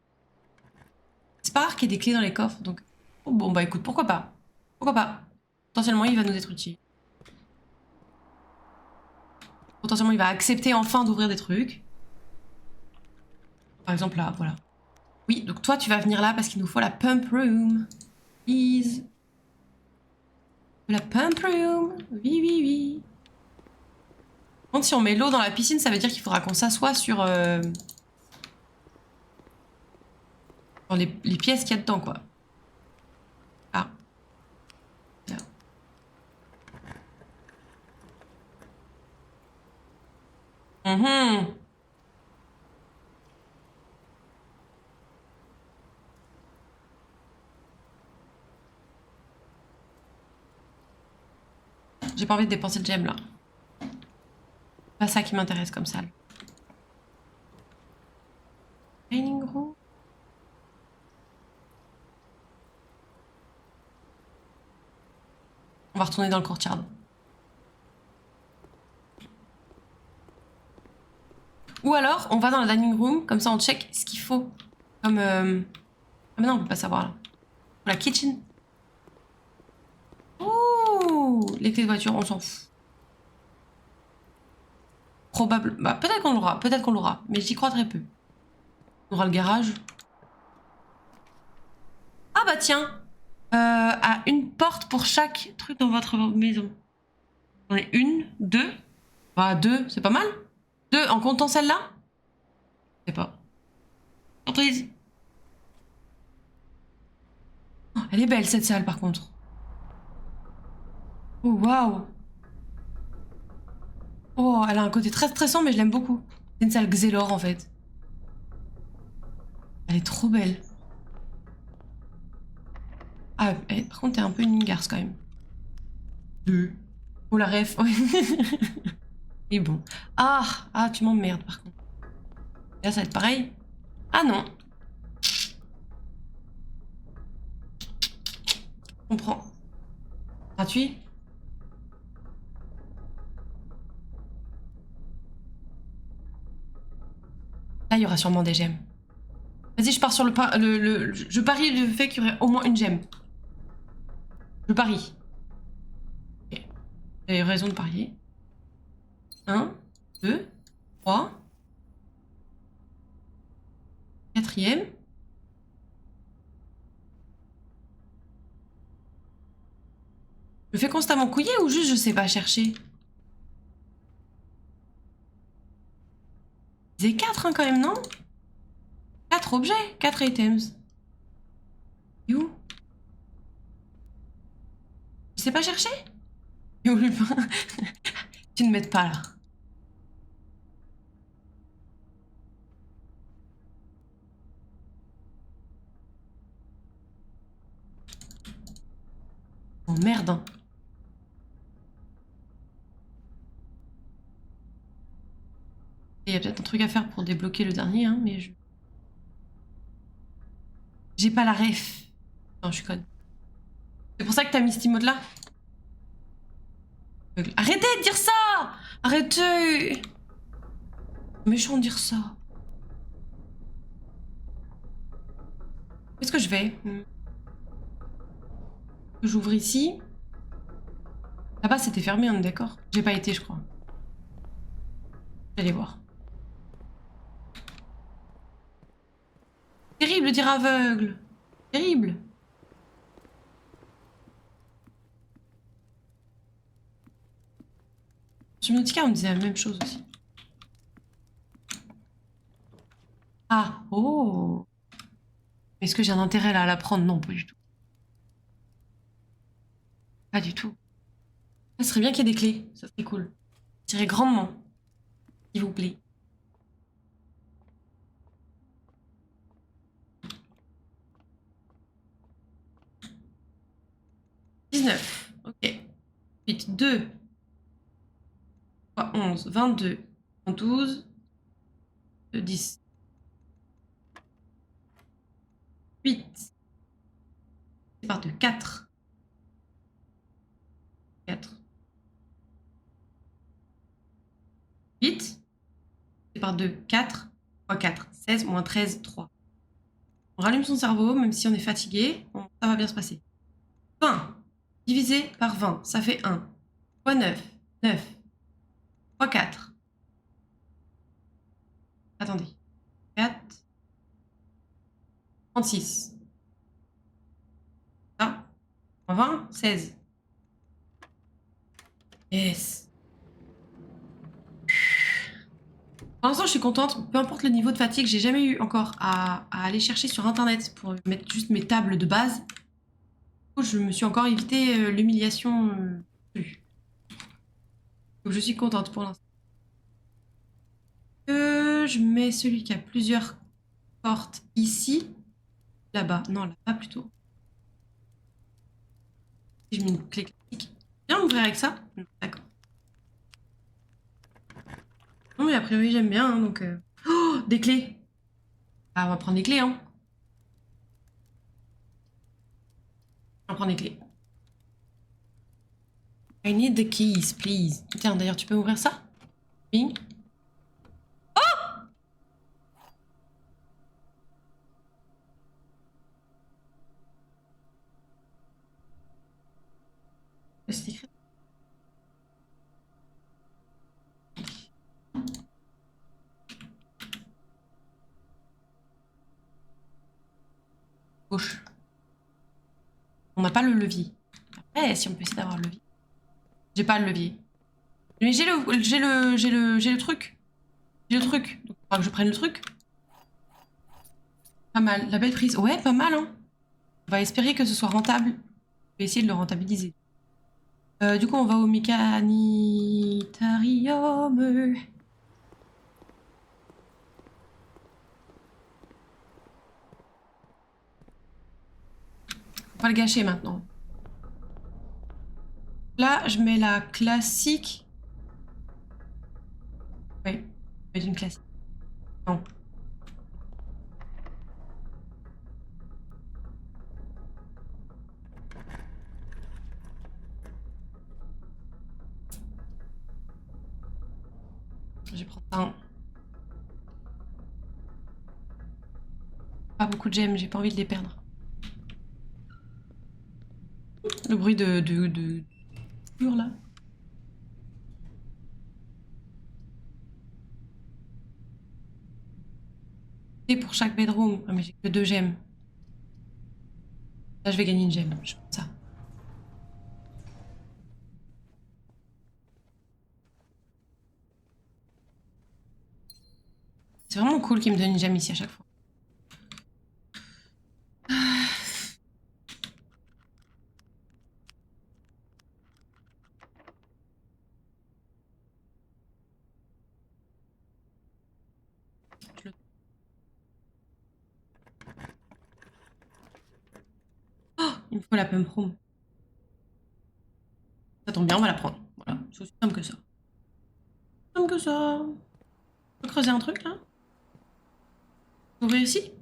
C'est pas rare qu'il y ait des clés dans les coffres, donc... Oh, bon, bah écoute, pourquoi pas? Pourquoi pas? Potentiellement, il va nous être utile. Potentiellement, il va accepter enfin d'ouvrir des trucs. Par exemple, là, voilà. Oui, donc toi, tu vas venir là parce qu'il nous faut la pump room. Please. La pump room. Oui, oui, oui. Par contre, si on met l'eau dans la piscine, ça veut dire qu'il faudra qu'on s'assoie sur les pièces qu'il y a dedans, quoi. Ah. Là. Mhm. J'ai pas envie de dépenser le gemme, là. C'est pas ça qui m'intéresse comme salle. Training room. On va retourner dans le courtyard. Ou alors, on va dans la dining room, comme ça on check ce qu'il faut. Comme... Ah mais non, on peut pas savoir, là. La kitchen. Ouh, les clés de voiture, on s'en fout. Probable. Bah, peut-être qu'on l'aura, peut-être qu'on l'aura. Mais j'y crois très peu. On aura le garage. Ah bah tiens. À une porte pour chaque truc dans votre maison. J'en ai une, deux. Bah, deux, c'est pas mal. Deux, en comptant celle-là? Je sais pas. Surprise. Oh, elle est belle, cette salle, par contre. Oh, waouh. Oh, elle a un côté très stressant, mais je l'aime beaucoup. C'est une salle Xelor, en fait. Elle est trop belle. Ah, par contre, t'es un peu une garce, quand même. Deux. Oh, la ref, ouais. Et bon. Ah, tu m'emmerdes, par contre. Là, ça va être pareil. Ah non. On prend. Gratuit. Là, il y aura sûrement des gemmes. Vas-y, je pars sur je parie le fait qu'il y aurait au moins une gemme. Je parie. Ok. J'ai raison de parier. 1, 2, 3. Quatrième. Je fais constamment couiller ou juste je sais pas chercher? C'est 4 hein, quand même, non? 4 objets, 4 items. You? Je sais pas chercher? You Lupin. Tu ne m'aides pas là. Oh merde. Hein. Il y a peut-être un truc à faire pour débloquer le dernier, hein, mais je... J'ai pas la ref. Non, je suis conne. C'est pour ça que t'as mis ce mode là? Arrêtez de dire ça! Arrêtez! Méchant de dire ça. Où est-ce que je vais? J'ouvre ici. Là-bas, c'était fermé, on est d'accord? J'ai pas été, je crois. J'allais voir. Terrible de dire aveugle. Terrible. Subnautica, on me disait la même chose aussi. Ah, oh. Est-ce que j'ai un intérêt là à la prendre? Non, pas du tout. Pas du tout. Ça serait bien qu'il y ait des clés. Ça serait cool. Je dirais grandement. S'il vous plaît. « 19. Ok. 8, 2. 3, 11, 22. 12. 10. 8. C'est par 2. 4. 4. 8. C'est par 2, 4. Fois 4, 16, moins 13, 3. On rallume son cerveau, même si on est fatigué, ça va bien se passer. 20 divisé par 20, ça fait 1. Fois 9, 9. Fois 4. Attendez. 4. 36. Ça. Moins 20, 16. Yes. Pour l'instant, je suis contente. Peu importe le niveau de fatigue, j'ai jamais eu encore à aller chercher sur internet pour mettre juste mes tables de base. Je me suis encore évité l'humiliation. Donc je suis contente pour l'instant. Je mets celui qui a plusieurs portes ici. Là-bas. Non, là-bas plutôt. Si je mets une clé classique. Bien ouvrir avec ça. D'accord. Non mais a priori j'aime bien, hein, donc... Oh, des clés. Ah, on va prendre des clés, hein. On va prendre des clés. I need the keys, please. Tiens, d'ailleurs, tu peux ouvrir ça? Oui. C'est écrit. Gauche. On n'a pas le levier. Après, si on peut essayer d'avoir le levier. J'ai pas le levier. Mais j'ai le truc. J'ai le truc. Donc, il faudra que je prenne le truc. Pas mal. La belle prise. Ouais, pas mal, hein. On va espérer que ce soit rentable. Je vais essayer de le rentabiliser. Du coup, on va au mécanitarium. Faut pas le gâcher maintenant. Là, je mets la classique. Oui, je mets une classique. Non. Je vais prendre ça. Pas beaucoup de gemmes, j'ai pas envie de les perdre. Le bruit de là. Et pour chaque bedroom. Ah, mais j'ai que 2 gemmes. Là, je vais gagner une gemme. Je prends ça. C'est vraiment cool qu'il me donne une gemme ici à chaque fois. Oh, il me faut la pump room. Ça tombe bien, on va la prendre. Voilà, c'est aussi simple que ça. Simple que ça. On peut creuser un truc là? Ouvrir ici?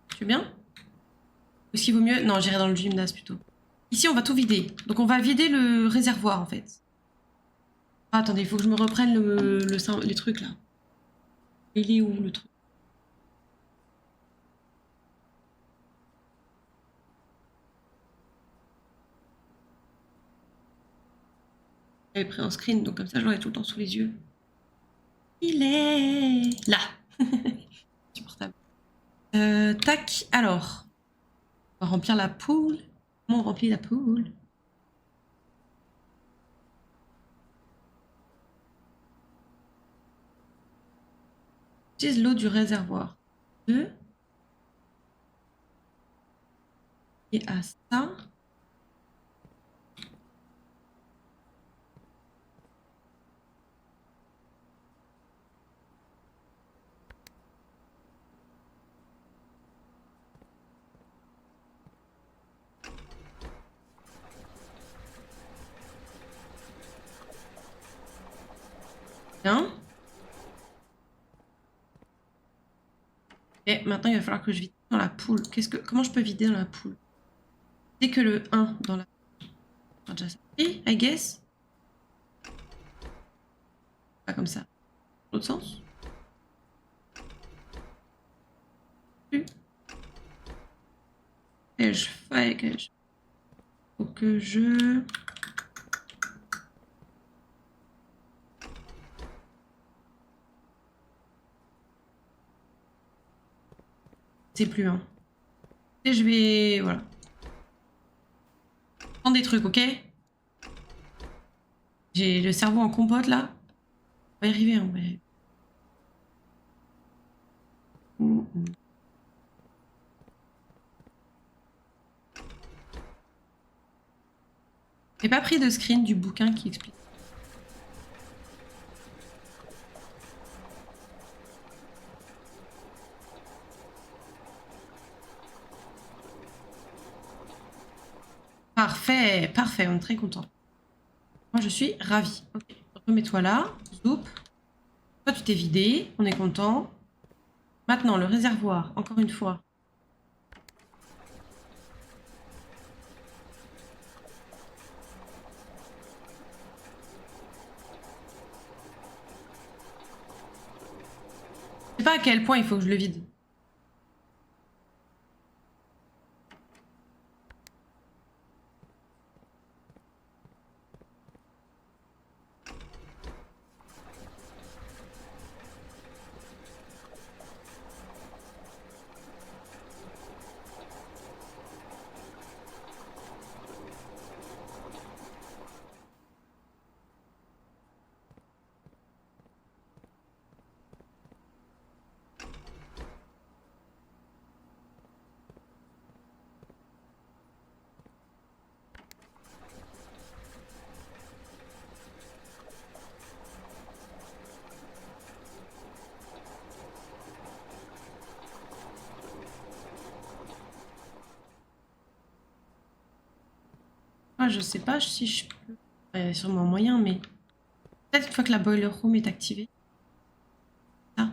Tu veux bien? Ou est-ce qu'il vaut mieux? Non, j'irai dans le gymnase plutôt. Ici, on va tout vider. Donc, on va vider le réservoir en fait. Ah, attendez, il faut que je me reprenne les trucs là. Il est où le truc? J'avais pris un screen, donc comme ça, je l'aurai tout le temps sous les yeux. Il est là. Supportable. Tac, alors. On va remplir la poule. Comment on remplit la poule? Utilise l'eau du réservoir. 2. Et à ça. Bien. Et maintenant, il va falloir que je vide dans la poule. Comment je peux vider dans la poule? Dès que le 1 dans la... Déjà ça. I guess. Pas comme ça. L'autre sens. Plus. Et je fais que je... Faut que je... C'est plus, hein. Et je vais... Voilà. Prendre des trucs, ok? J'ai le cerveau en compote, là. On va y arriver, on va y arriver. J'ai pas pris de screen du bouquin qui explique. Parfait, parfait, on est très content. Moi, je suis ravie. Ok, remets-toi là. Zoup. Toi, tu t'es vidé, on est content. Maintenant, le réservoir, encore une fois. Je sais pas à quel point il faut que je le vide. Moi, je sais pas si je peux. Il y a sûrement moyen, mais peut-être une fois que la boiler room est activée. Ah.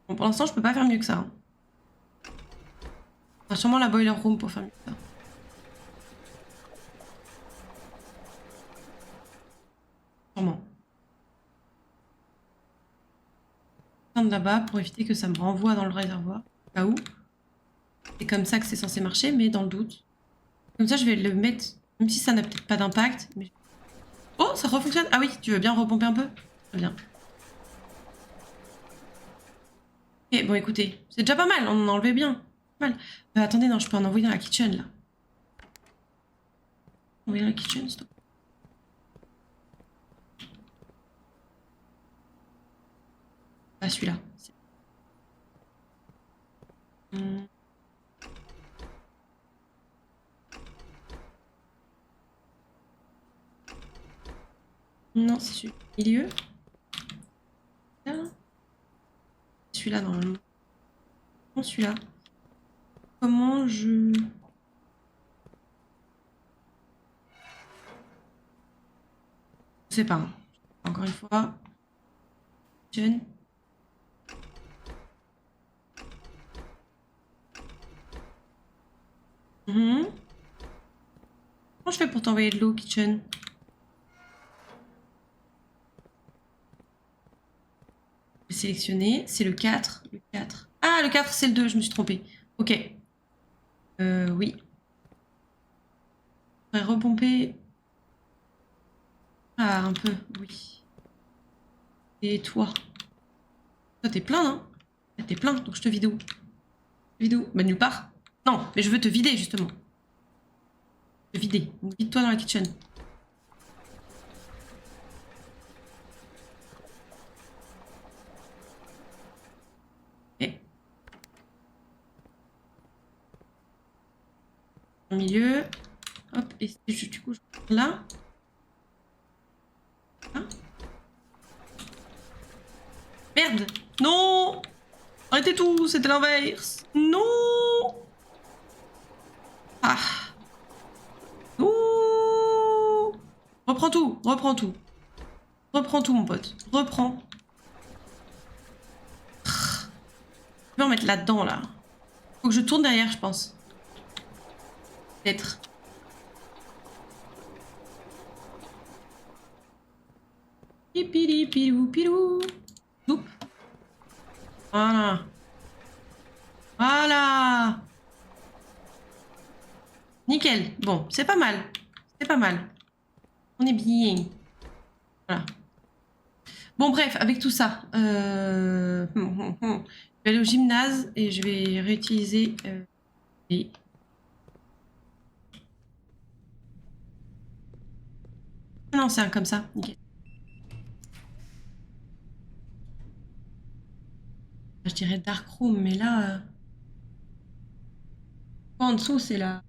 Bon, pour l'instant, je peux pas faire mieux que ça. Hein. Enfin, sûrement la boiler room pour faire mieux que ça. Sûrement. De là-bas pour éviter que ça me renvoie dans le réservoir. Pas où. C'est comme ça que c'est censé marcher, mais dans le doute. Comme ça, je vais le mettre, même si ça n'a peut-être pas d'impact. Mais... Oh, ça refonctionne. Ah oui, tu veux bien repomper un peu? Très bien. Ok, bon, écoutez, c'est déjà pas mal, on en enlevait bien. Pas mal. Attendez, non, je peux en envoyer dans la kitchen, là. Envoyer dans la kitchen, stop. Ah, celui-là. Non, c'est celui du milieu. Là. Celui-là, normalement. Non, celui-là. Comment je... Je sais pas. Hein. Encore une fois. Kitchen. Comment je fais pour t'envoyer de l'eau, kitchen? Je vais sélectionner. C'est le 4. Le 4. Ah, le 4, c'est le 2. Je me suis trompée. Ok. Oui. Je vais repomper. Ah, un peu, oui. Et toi? Toi, t'es plein, non? T'es plein, donc je te vide où? Vide où? Bah, nulle part. Non, mais je veux te vider, justement. Te vider. Donc, vide-toi dans la kitchen. Et... Au milieu. Hop, et du coup, je vais là. Là. Merde! Non! Arrêtez tout, c'était l'inverse. Non! Ah! Non! Reprends tout, reprends tout. Reprends tout, mon pote. Reprends. Je vais en mettre là-dedans, là. Faut que je tourne derrière, je pense. Peut-être. Pipili pilou pilou. Oup. Voilà. Voilà. Nickel. Bon, c'est pas mal. C'est pas mal. On est bien. Voilà. Bon, bref, avec tout ça, je vais aller au gymnase et je vais réutiliser les... Non, c'est un comme ça. Nickel. Je dirais Dark Room, mais là... En dessous, c'est la...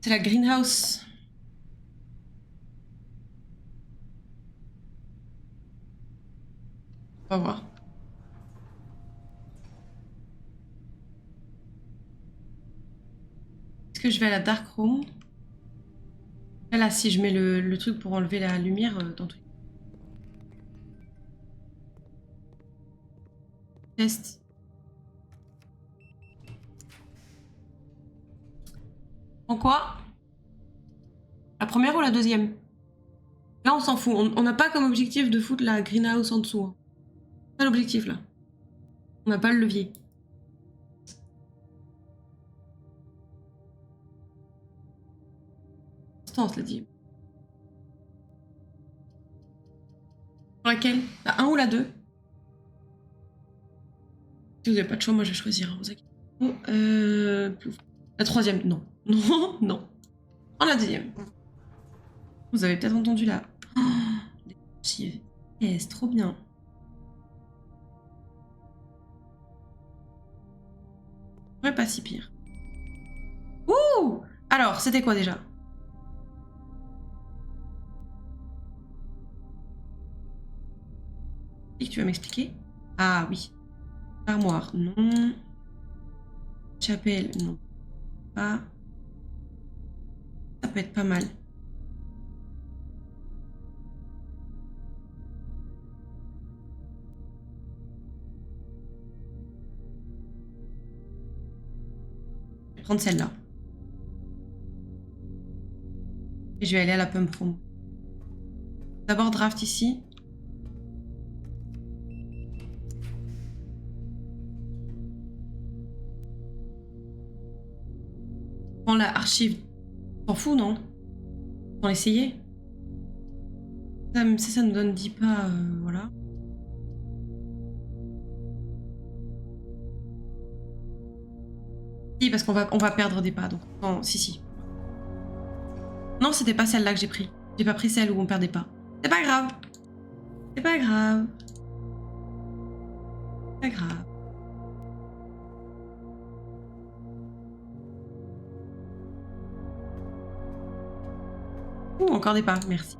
C'est la greenhouse. On va voir. Est-ce que je vais à la Dark Room? Là, si je mets le truc pour enlever la lumière dans tout... Test. En quoi? La première ou la deuxième? Là, on s'en fout. On n'a pas comme objectif de foutre la greenhouse en dessous. Hein. C'est pas l'objectif, là. On n'a pas le levier. On se l'a dit. Laquelle? La 1 ou la 2? Si vous n'avez pas de choix, moi je vais choisir. Hein, la troisième, non. Non, non. En la deuxième. Vous avez peut-être entendu là. Oh, les archives. Yes, trop bien. Ouais, pas si pire. Ouh! Alors, c'était quoi déjà? Et que tu vas m'expliquer? Ah oui. Armoire, non. Chapelle, non. Pas. Ça peut être pas mal. Je vais prendre celle-là. Et je vais aller à la pump room. D'abord draft ici. Prends la archive. T'en fous, non? T'en essayer? Ça nous donne 10 pas, voilà. Si, parce qu'on va perdre des pas, donc... Non, si. Non, c'était pas celle-là que j'ai pris. J'ai pas pris celle où on perdait pas. C'est pas grave. C'est pas grave. C'est pas grave. Ouh, encore des pas, merci.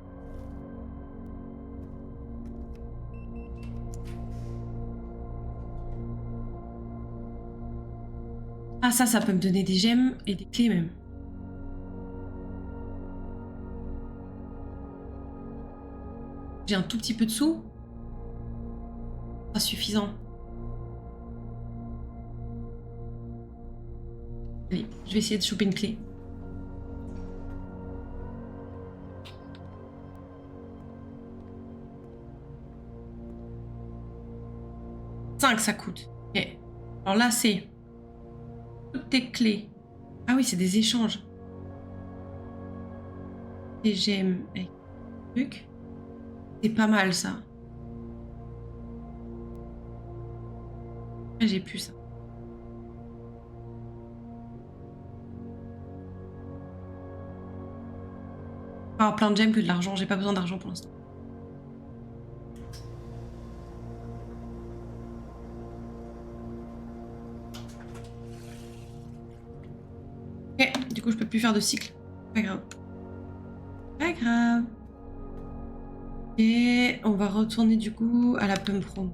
Ah ça peut me donner des gemmes et des clés même. J'ai un tout petit peu de sous. Pas suffisant. Allez, je vais essayer de choper une clé. Ça coûte. Ok. Alors là, c'est toutes tes clés. Ah oui, c'est des échanges. Des gemmes avec des trucs. C'est pas mal ça. J'ai plus ça. Je vais avoir plein de gemmes que de l'argent. J'ai pas besoin d'argent pour l'instant. Ok, du coup, je peux plus faire de cycle. Pas grave. Pas grave. Et on va retourner du coup à la pump room.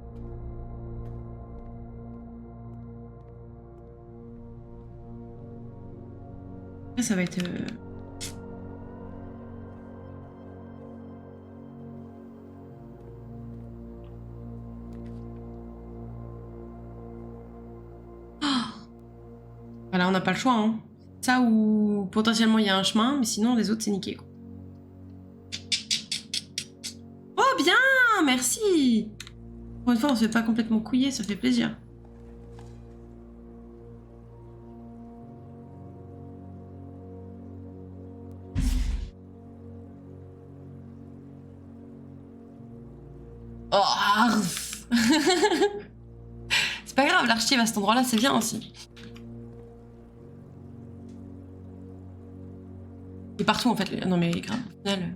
Là, ça va être... Voilà, on n'a pas le choix. Hein. Ça ou potentiellement il y a un chemin, mais sinon les autres c'est niqué. Quoi. Oh bien, merci. Pour une fois, on se fait pas complètement couiller, ça fait plaisir. Oh, c'est pas grave, l'archive à cet endroit-là, c'est bien aussi. Et partout en fait. Non mais grave, au final.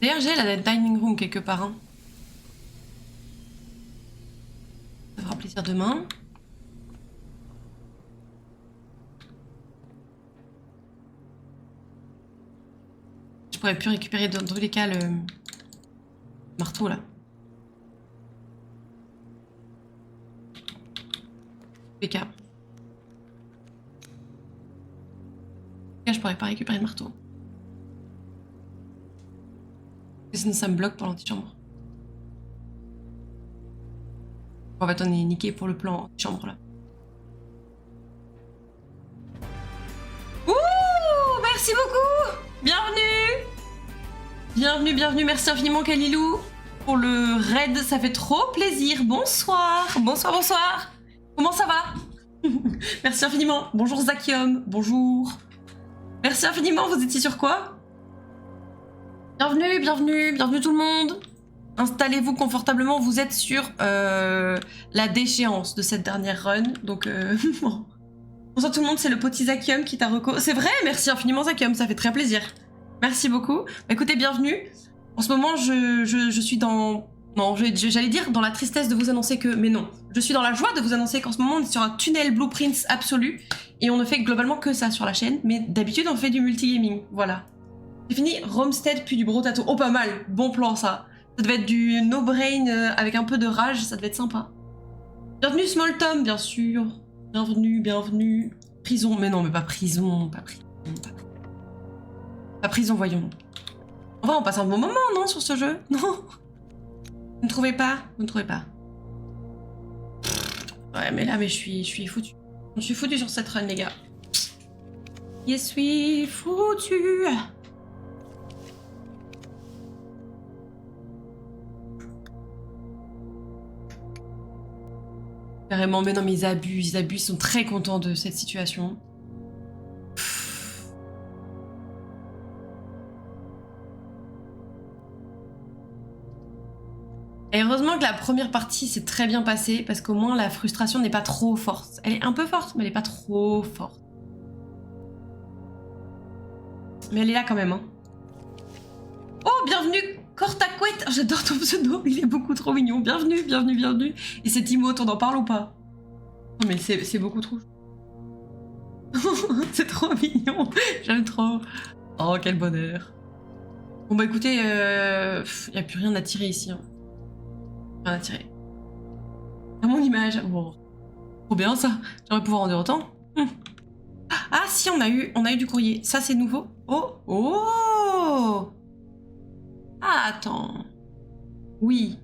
D'ailleurs, j'ai la dining room quelque part. Hein. Ça fera plaisir demain. Je pourrais plus récupérer dans tous les cas le marteau là. PK. Là, je pourrais pas récupérer le marteau. Sinon ça me bloque pour l'antichambre. En fait on est niqué pour le plan antichambre là. Ouh, merci beaucoup. Bienvenue. Bienvenue, bienvenue, merci infiniment Kalilou pour le raid, ça fait trop plaisir. Bonsoir, bonsoir, bonsoir. Comment ça va? Merci infiniment. Bonjour Zakium, bonjour. Merci infiniment, vous étiez sur quoi? Bienvenue, bienvenue, bienvenue tout le monde. Installez-vous confortablement, vous êtes sur la déchéance de cette dernière run. Donc, bon. Bonsoir tout le monde, c'est le petit Zakium qui t'a reco... C'est vrai, merci infiniment Zakium, ça fait très plaisir. Merci beaucoup. Bah, écoutez, bienvenue. En ce moment, je suis dans... Non, j'allais dire dans la tristesse de vous annoncer que... Mais non, je suis dans la joie de vous annoncer qu'en ce moment, on est sur un tunnel Blueprints absolu. Et on ne fait globalement que ça sur la chaîne. Mais d'habitude, on fait du multigaming. Voilà. J'ai fini Romstead puis du Brotato. Oh, pas mal. Bon plan, ça. Ça devait être du no-brain avec un peu de rage. Ça devait être sympa. Bienvenue Small Tom, bien sûr. Bienvenue, bienvenue. Prison. Mais non, mais pas prison. Pas prison. Pas prison, voyons. En vrai, on passe un bon moment, non, sur ce jeu? Non? Vous ne trouvez pas? Vous ne trouvez pas? Ouais, mais là, mais je suis foutu. Je suis foutu sur cette run, les gars. Je suis foutu. Carrément, mais non, mais ils abusent, ils sont très contents de cette situation. Et heureusement que la première partie s'est très bien passée, parce qu'au moins la frustration n'est pas trop forte. Elle est un peu forte, mais elle n'est pas trop forte. Mais elle est là quand même, hein. Oh, bienvenue Cortaquette. J'adore ton pseudo, il est beaucoup trop mignon. Bienvenue, bienvenue, bienvenue. Et cet emote, on en parle ou pas? Non mais c'est beaucoup trop... C'est trop mignon. J'aime trop. Oh, quel bonheur. Bon bah écoutez, y a plus rien à tirer ici. Hein. Rien à tirer. À mon image. Bon. Trop bien ça. J'aurais pouvoir en dire autant. Ah si, on a eu du courrier. Ça c'est nouveau. Oh. Oh. Ah, attends. Oui.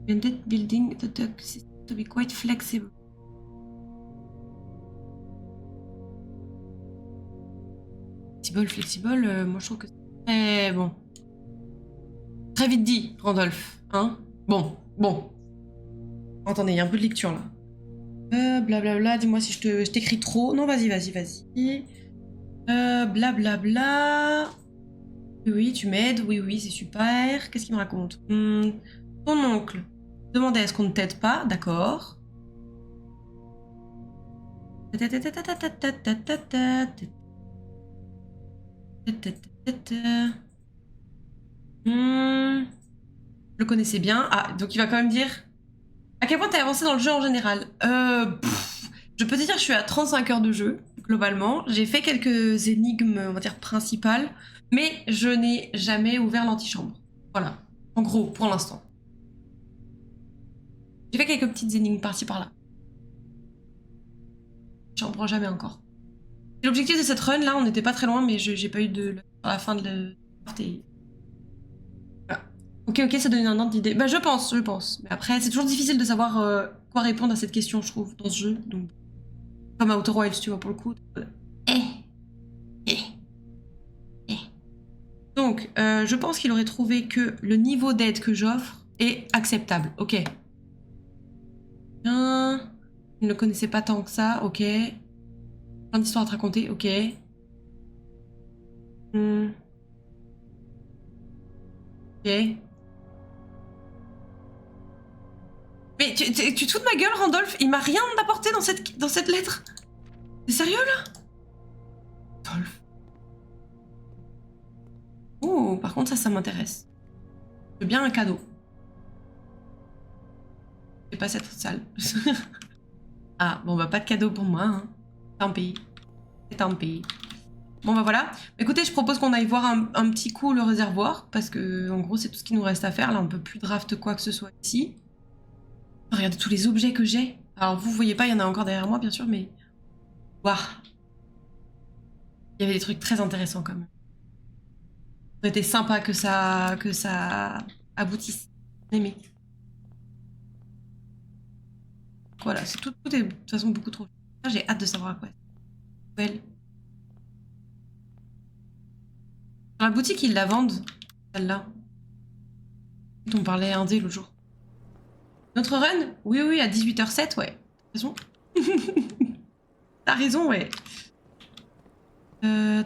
Blended building the duct system to be quite flexible. Flexible, moi je trouve que c'est très bon. Très vite dit, Randolph. Hein? Bon. Attendez, il y a un peu de lecture là. Blablabla, dis-moi si je t'écris trop. Non, vas-y. Blablabla. Oui, tu m'aides. Oui, c'est super. Qu'est-ce qu'il me raconte? Ton oncle demandait est-ce qu'on ne t'aide pas? D'accord. Je le connaissais bien. Ah, donc il va quand même dire... À quel point t'as avancé dans le jeu en général? Je peux te dire que je suis à 35 heures de jeu, globalement. J'ai fait quelques énigmes, on va dire, principales, mais je n'ai jamais ouvert l'antichambre. Voilà. En gros, pour l'instant. J'ai fait quelques petites énigmes par-ci par-là. J'en prends jamais encore. L'objectif de cette run, là, on n'était pas très loin, mais j'ai pas eu de... à la fin de la... Voilà. Ok, ça donne un ordre d'idée. Bah, je pense. Mais après, c'est toujours difficile de savoir quoi répondre à cette question, je trouve, dans ce jeu. Donc, comme à Outer Wilds, tu vois, pour le coup. Eh. Donc, je pense qu'il aurait trouvé que le niveau d'aide que j'offre est acceptable. Ok. Bien. Il ne le connaissait pas tant que ça. Ok. Plein d'histoires à te raconter. Ok. Ok. Mais tu te fous de ma gueule, Randolph? Il m'a rien apporté dans cette lettre. T'es sérieux, là? Randolph. Oh, par contre, ça m'intéresse. Je veux bien un cadeau. C'est pas cette salle. Ah, bon, bah, pas de cadeau pour moi, hein. Tant pis. Tant pis. Bon, bah, voilà. Écoutez, je propose qu'on aille voir un petit coup le réservoir, parce que, en gros, c'est tout ce qu'il nous reste à faire. Là, on peut plus draft quoi que ce soit ici. Regardez tous les objets que j'ai. Alors, vous voyez pas, il y en a encore derrière moi, bien sûr, mais... Waouh. Il y avait des trucs très intéressants, quand même. Ça aurait été sympa que ça aboutisse. Aimé. Voilà, c'est tout est de toute façon beaucoup trop... J'ai hâte de savoir à quoi. Belle. Dans la boutique, ils la vendent, celle-là. Dont on parlait indé l'autre jour. Notre run? Oui, à 18h07, ouais. T'as raison. T'as raison, ouais. Ouais,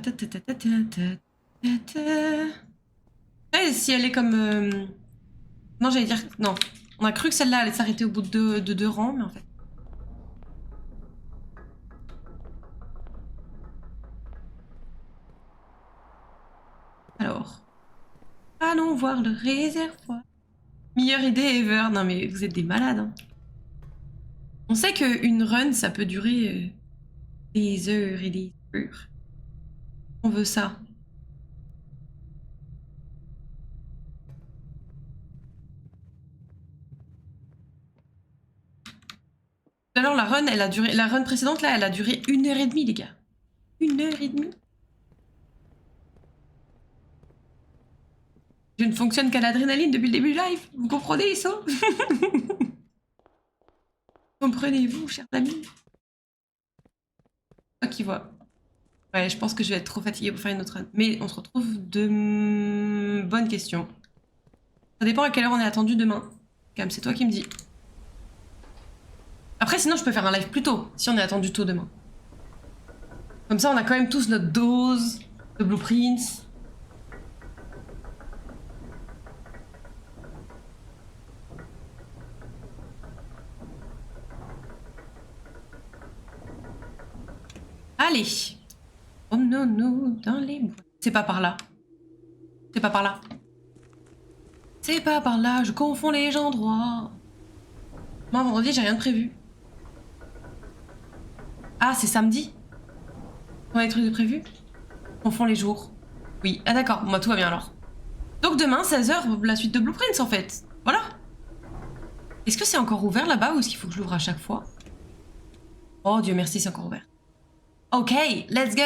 si elle est comme... Non, j'allais dire... Non. On a cru que celle-là allait s'arrêter au bout de deux rangs, mais en fait... Alors... Allons voir le réservoir. Meilleure idée ever. Non, mais vous êtes des malades, hein. On sait qu'une run, ça peut durer des heures et des heures. On veut ça. Alors la run, elle a duré... La run précédente, là, elle a duré 1h30, les gars. 1h30. Je ne fonctionne qu'à l'adrénaline depuis le début du live. Vous comprenez, ça? Comprenez-vous, chers amis? Toi qui vois. Ouais, je pense que je vais être trop fatiguée pour faire une autre run. Mais on se retrouve de... Bonne question. Ça dépend à quelle heure on est attendu demain. Cam, c'est toi qui me dis. Après, sinon, je peux faire un live plus tôt, si on est attendu tôt demain. Comme ça, on a quand même tous notre dose de blueprints. Allez. Promenons-nous dans les bois. C'est pas par là. C'est pas par là. C'est pas par là, je confonds les endroits. Moi, vendredi, j'ai rien de prévu. Ah, c'est samedi? On a des trucs de prévu? Je confonds les jours. Oui, ah d'accord, moi tout va bien alors. Donc demain, 16h, la suite de Blueprints en fait. Voilà. Est-ce que c'est encore ouvert là-bas ou est-ce qu'il faut que je l'ouvre à chaque fois? Oh Dieu merci, c'est encore ouvert. Ok, let's go.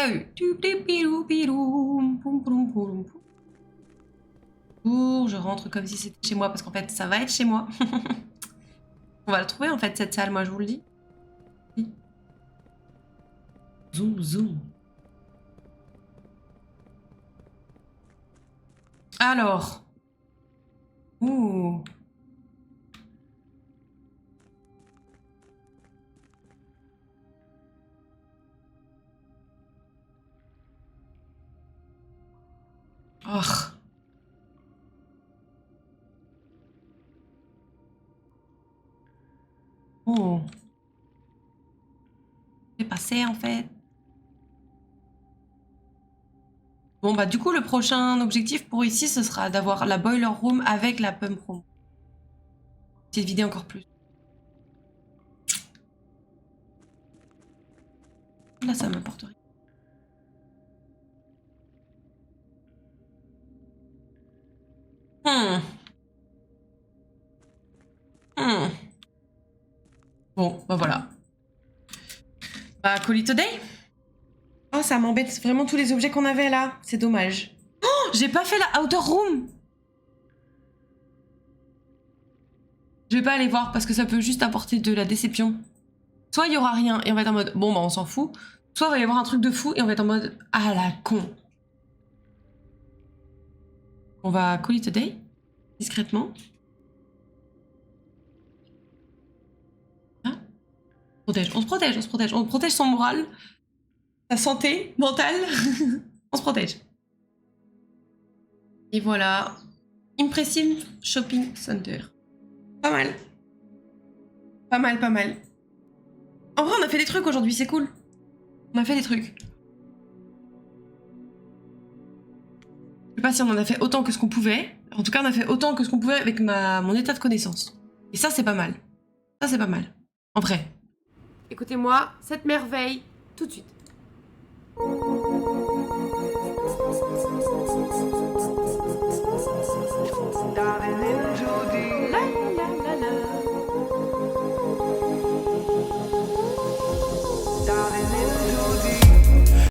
Je rentre comme si c'était chez moi parce qu'en fait ça va être chez moi. On va le trouver en fait cette salle, moi je vous le dis. Zoom, zoom. Alors. Ouh. Oh. Oh. C'est passé en fait. Bon bah du coup le prochain objectif pour ici ce sera d'avoir la boiler room avec la pump room. C'est de vider encore plus. Là ça m'apporte rien. Hmm. Bon, bah voilà. Bah, call it a day. Oh, ça m'embête vraiment tous les objets qu'on avait là. C'est dommage. Oh, j'ai pas fait la outer room. Je vais pas aller voir parce que ça peut juste apporter de la déception. Soit il y aura rien et on va être en mode bon bah on s'en fout. Soit il va y avoir un truc de fou et on va être en mode ah la con. On va call it a day discrètement. On se protège, on se protège. On protège son moral, sa santé mentale. On se protège. Et voilà. Impressive Shopping Center. Pas mal. Pas mal, pas mal. En vrai, on a fait des trucs aujourd'hui, c'est cool. On a fait des trucs. Je sais pas si on en a fait autant que ce qu'on pouvait. En tout cas, on a fait autant que ce qu'on pouvait avec mon état de connaissance. Et ça, c'est pas mal. Ça, c'est pas mal. En vrai. Écoutez-moi, cette merveille, tout de suite.